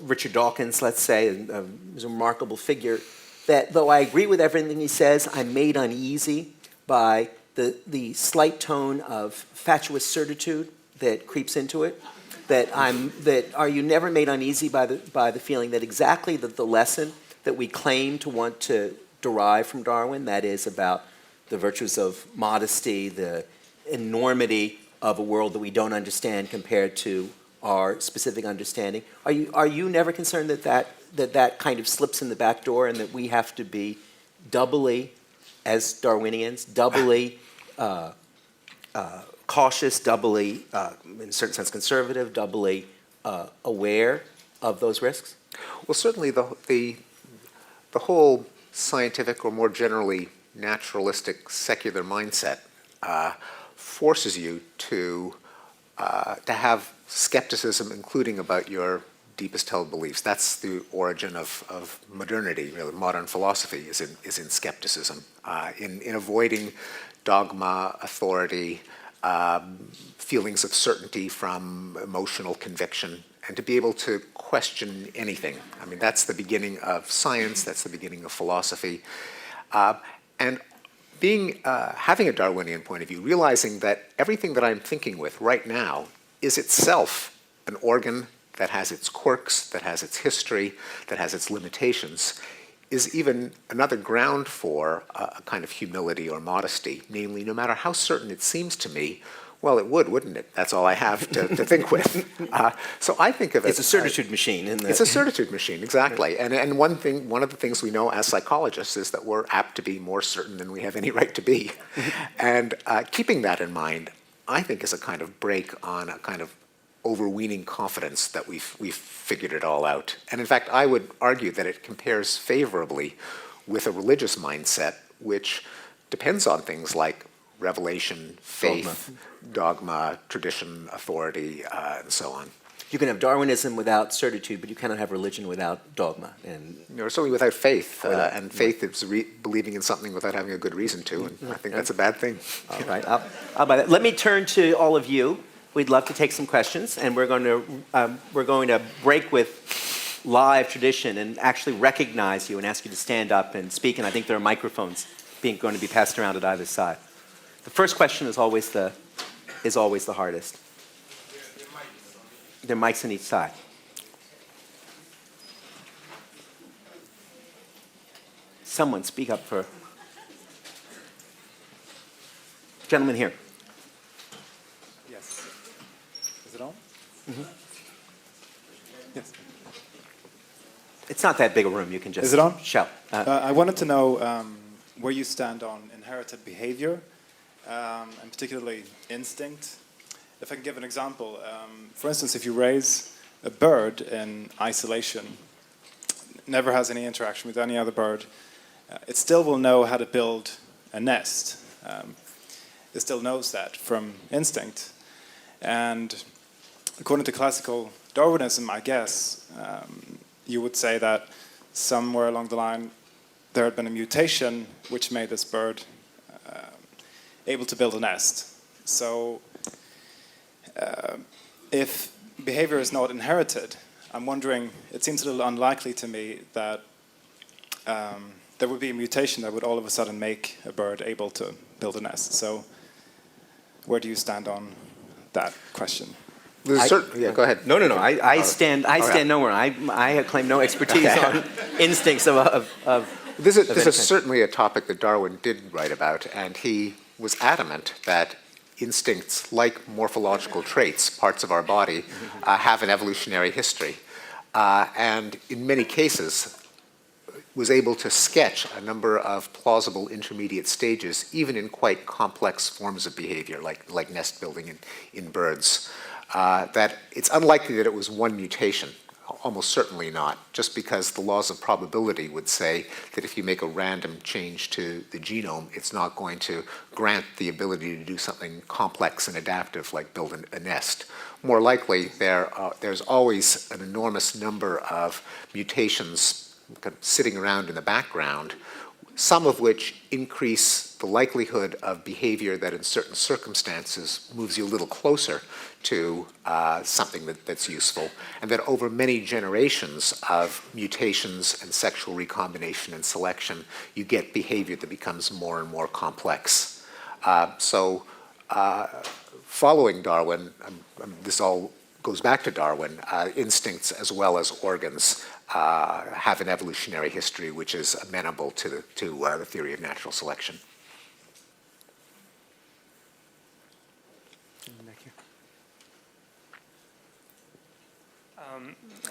Richard Dawkins, let's say, a remarkable figure, that though I agree with everything he says, I'm made uneasy by the slight tone of fatuous certitude that creeps into it? Are you never made uneasy by the feeling that exactly the lesson that we claim to want to derive from Darwin, that is about the virtues of modesty, the enormity of a world that we don't understand compared to our specific understanding, are you never concerned that kind of slips in the back door, and that we have to be doubly, as Darwinians, doubly cautious, doubly, in a certain sense, conservative, doubly aware of those risks? Well, certainly the whole scientific, or more generally naturalistic, secular mindset forces you to have skepticism, including about your deepest held beliefs. That's the origin of modernity. Really, modern philosophy is in skepticism, in avoiding dogma, authority, feelings of certainty from emotional conviction, and to be able to question anything. I mean, that's the beginning of science. That's the beginning of philosophy, and having a Darwinian point of view, realizing that everything that I'm thinking with right now is itself an organ that has its quirks, that has its history, that has its limitations, is even another ground for a kind of humility or modesty. Namely, no matter how certain it seems to me, well, it would, wouldn't it? That's all I have to think with. So I think of it. It's a certitude machine, isn't it? It's a certitude machine, exactly. And one of the things we know as psychologists is that we're apt to be more certain than we have any right to be. And keeping that in mind, I think, is a kind of break on a kind of overweening confidence that we've figured it all out. And in fact, I would argue that it compares favorably with a religious mindset, which depends on things like revelation, faith, dogma, tradition, authority, and so on. You can have Darwinism without certitude, but you cannot have religion without dogma. And certainly without faith. And faith is believing in something without having a good reason to, and I think that's a bad thing. All right, I'll buy that. Let me turn to all of you. We'd love to take some questions, and we're going to break with live tradition and actually recognize you and ask you to stand up and speak. And I think there are microphones going to be passed around at either side. The first question is always the hardest. There are mics on each side. Someone speak up for gentleman here. Yes. Is it on? Mm-hmm. Yes. It's not that big a room. You can just Is it on? shout. I wanted to know where you stand on inherited behavior, and particularly instinct. If I can give an example, for instance, if you raise a bird in isolation, never has any interaction with any other bird, it still will know how to build a nest. It still knows that from instinct. And according to classical Darwinism, I guess, you would say that somewhere along the line there had been a mutation which made this bird able to build a nest. So if behavior is not inherited, I'm wondering, it seems a little unlikely to me that there would be a mutation that would all of a sudden make a bird able to build a nest. So where do you stand on that question? Go ahead. No. I stand nowhere. I claim no expertise on instincts of This any is kind. certainly a topic that Darwin did write about, and he was adamant that instincts, like morphological traits, parts of our body, have an evolutionary history. And in many cases, was able to sketch a number of plausible intermediate stages, even in quite complex forms of behavior, like nest building in birds. That it's unlikely that it was one mutation, almost certainly not, just because the laws of probability would say that if you make a random change to the genome, it's not going to grant the ability to do something complex and adaptive like build a nest. More likely, there's always an enormous number of mutations kind of sitting around in the background, some of which increase the likelihood of behavior that in certain circumstances moves you a little closer to something that's useful, and that over many generations of mutations and sexual recombination and selection, you get behavior that becomes more and more complex. Following Darwin, this all goes back to Darwin, instincts as well as organs have an evolutionary history which is amenable to the theory of natural selection.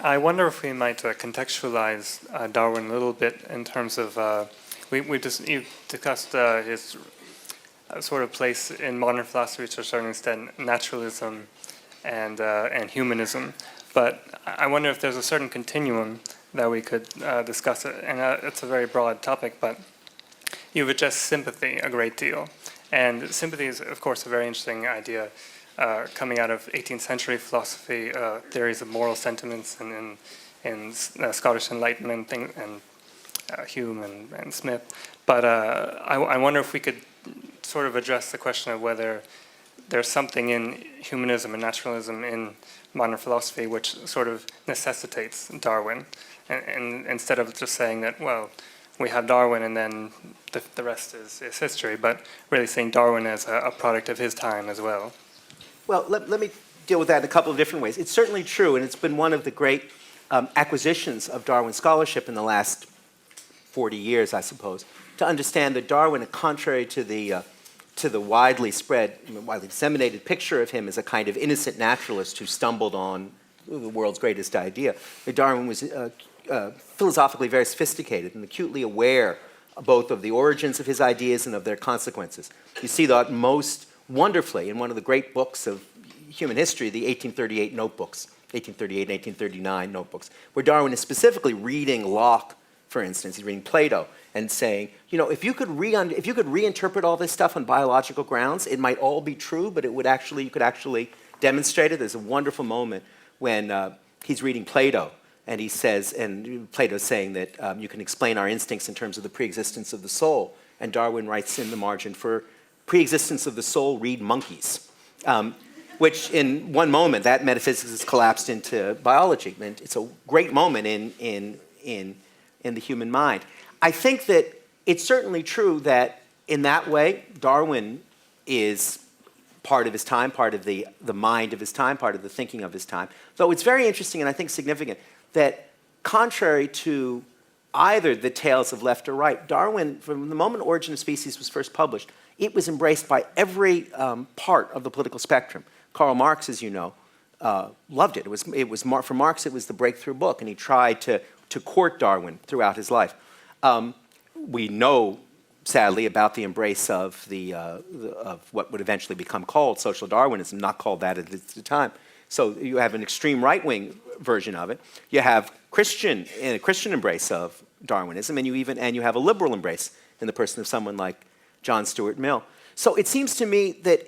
I wonder if we might contextualize Darwin a little bit in terms of you discussed his sort of place in modern philosophy to a certain extent, naturalism and humanism. But I wonder if there's a certain continuum that we could discuss it. And it's a very broad topic, but you've addressed sympathy a great deal. And sympathy is, of course, a very interesting idea coming out of 18th century philosophy, theories of moral sentiments and Scottish Enlightenment and Hume and Smith. But I wonder if we could sort of address the question of whether there's something in humanism and naturalism in modern philosophy which sort of necessitates Darwin, and instead of just saying that, well, we have Darwin and then the rest is history, but really seeing Darwin as a product of his time as well. Well, let me deal with that in a couple of different ways. It's certainly true, and it's been one of the great acquisitions of Darwin scholarship in the last 40 years, I suppose, to understand that Darwin, contrary to the widely spread, widely disseminated picture of him as a kind of innocent naturalist who stumbled on the world's greatest idea, that Darwin was philosophically very sophisticated and acutely aware both of the origins of his ideas and of their consequences. You see that most wonderfully in one of the great books of human history, the 1838 notebooks, 1838 and 1839 notebooks, where Darwin is specifically reading Locke, for instance. He's reading Plato and saying, you know, if you could reinterpret all this stuff on biological grounds, it might all be true, but you could actually demonstrate it. There's a wonderful moment when he's reading Plato, and he says, and Plato's saying that you can explain our instincts in terms of the preexistence of the soul. And Darwin writes in the margin, for preexistence of the soul, read monkeys. Which in one moment, that metaphysics has collapsed into biology. And it's a great moment in the human mind. I think that it's certainly true that in that way, Darwin is part of his time, part of the mind of his time, part of the thinking of his time. So it's very interesting and I think significant that contrary to either the tales of left or right, Darwin, from the moment Origin of Species was first published, it was embraced by every part of the political spectrum. Karl Marx, as you know, loved it. For Marx, it was the breakthrough book, and he tried to court Darwin throughout his life. We know, sadly, about the embrace of what would eventually become called social Darwinism, not called that at the time. So you have an extreme right-wing version of it. You have a Christian embrace of Darwinism, and you have a liberal embrace in the person of someone like John Stuart Mill. So it seems to me that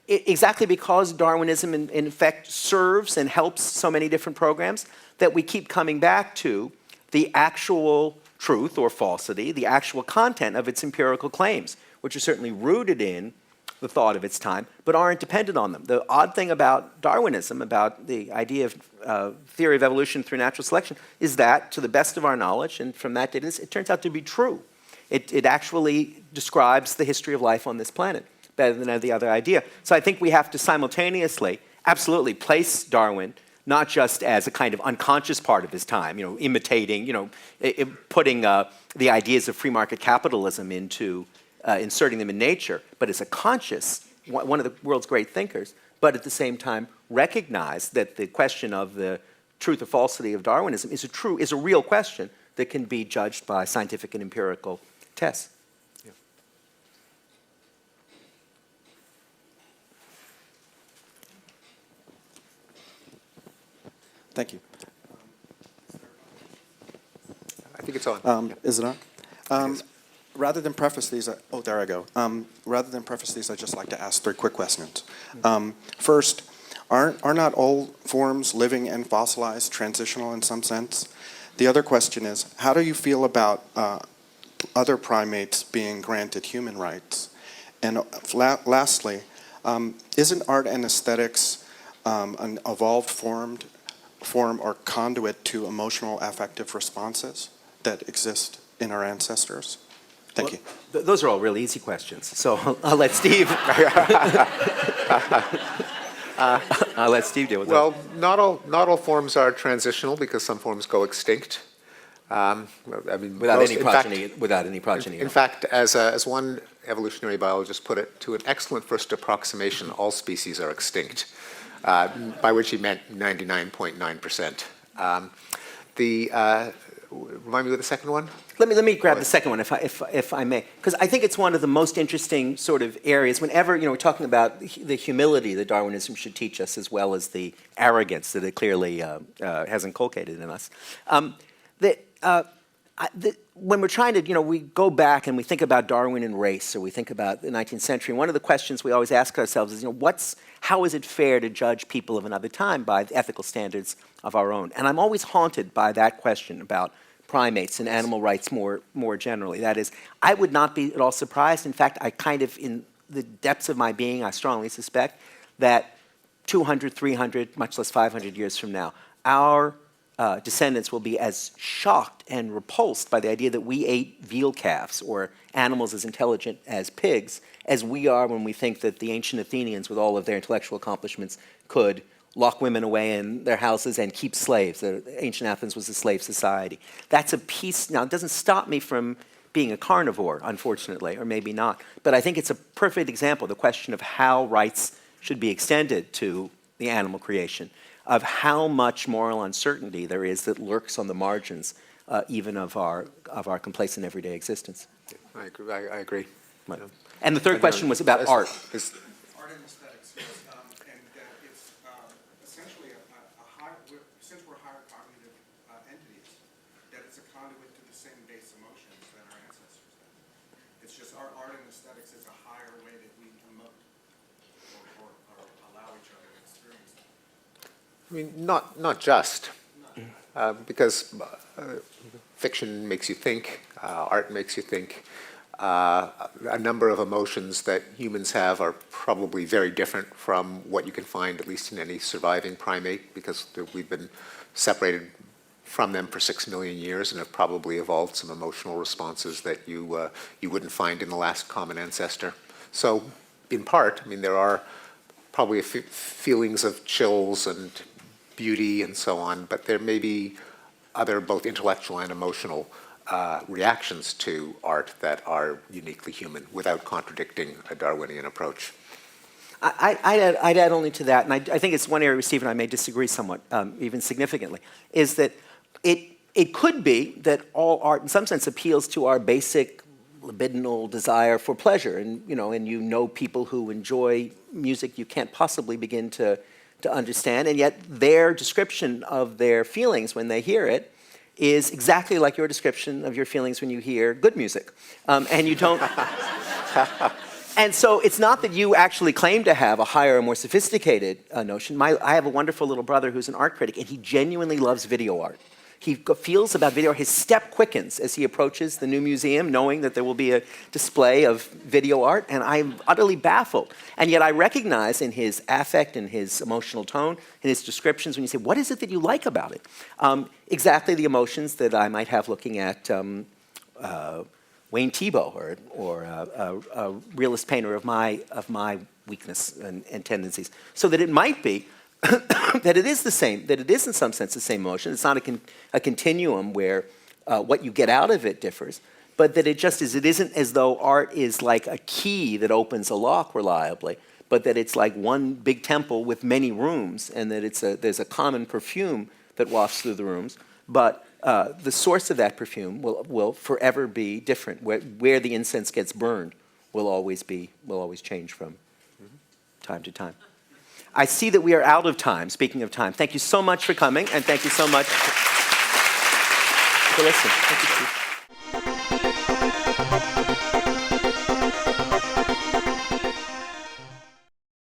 exactly because Darwinism in effect serves and helps so many different programs, that we keep coming back to the actual truth or falsity, the actual content of its empirical claims, which are certainly rooted in the thought of its time, but aren't dependent on them. The odd thing about Darwinism, about the idea of theory of evolution through natural selection, is that, to the best of our knowledge, and from that data, it turns out to be true. It actually describes the history of life on this planet better than any other idea. So I think we have to simultaneously, absolutely, place Darwin not just as a kind of unconscious part of his time, imitating, putting the ideas of free market capitalism into inserting them in nature, but as a conscious, one of the world's great thinkers, but at the same time recognize that the question of the truth or falsity of Darwinism is a real question that can be judged by scientific and empirical tests. Yeah. Thank you. I think it's on. Is it on? Rather than preface these, there I go. Rather than preface these, I'd just like to ask 3 quick questions. First, are not all forms, living and fossilized, transitional in some sense? The other question is, how do you feel about other primates being granted human rights? And lastly, isn't art and aesthetics an evolved form or conduit to emotional affective responses that exist in our ancestors? Thank you. Those are all really easy questions. So I'll let Steve. I'll let Steve deal with Well, not all forms are transitional because some forms go extinct. without any progeny. In fact, as one evolutionary biologist put it, to an excellent first approximation, all species are extinct, by which he meant 99.9%. Remind me of the second one? Let me grab the second one, if I may, because I think it's one of the most interesting sort of areas. Whenever we're talking about the humility that Darwinism should teach us, as well as the arrogance that it clearly has inculcated in us. When we're trying to, we go back and we think about Darwin and race, or we think about the 19th century. One of the questions we always ask ourselves is, how is it fair to judge people of another time by the ethical standards of our own? And I'm always haunted by that question about primates and animal rights more generally. That is, I would not be at all surprised. In fact, I kind of, in the depths of my being, I strongly suspect that 200, 300, much less 500 years from now, our descendants will be as shocked and repulsed by the idea that we ate veal calves or animals as intelligent as pigs as we are when we think that the ancient Athenians, with all of their intellectual accomplishments, could lock women away in their houses and keep slaves. Ancient Athens was a slave society. That's a piece. Now, it doesn't stop me from being a carnivore, unfortunately, or maybe not. But I think it's a perfect example, the question of how rights should be extended to the animal creation, of how much moral uncertainty there is that lurks on the margins, even of our complacent everyday existence. I agree. Right. And the third question was about art. Art and aesthetics, yes. And it's essentially since we're higher cognitive entities, that it's a conduit to the same base emotions that our ancestors had. It's just our art and aesthetics is a higher way that we emote or allow each other to experience that. I mean, not just, because fiction makes you think, art makes you think. A number of emotions that humans have are probably very different from what you can find, at least in any surviving primate, because we've been separated from them for 6 million years and have probably evolved some emotional responses that you wouldn't find in the last common ancestor. So, in part, there are probably feelings of chills and beauty and so on, but there may be other both intellectual and emotional reactions to art that are uniquely human without contradicting a Darwinian approach. I'd add only to that, and I think it's one area where Steve and I may disagree somewhat, even significantly, is that it could be that all art in some sense appeals to our basic libidinal desire for pleasure, and people who enjoy music you can't possibly begin to understand, and yet their description of their feelings when they hear it is exactly like your description of your feelings when you hear good music. And you don't... And so it's not that you actually claim to have a higher, more sophisticated notion. I have a wonderful little brother who's an art critic, and he genuinely loves video art. He feels about video art, his step quickens as he approaches the new museum, knowing that there will be a display of video art, and I'm utterly baffled. And yet I recognize in his affect and his emotional tone, in his descriptions, when you say, what is it that you like about it? Exactly the emotions that I might have looking at Wayne Thiebaud or a realist painter of my weakness and tendencies. So that it might be that it is the same, that it is in some sense the same emotion. It's not a continuum where what you get out of it differs, but that it just is, it isn't as though art is like a key that opens a lock reliably, but that it's like one big temple with many rooms, and that there's a common perfume that wafts through the rooms, but the source of that perfume will forever be different. Where the incense gets burned will always change from time to time. I see that we are out of time. Speaking of time, thank you so much for coming, and thank you so much for listening. Thank you, Steve.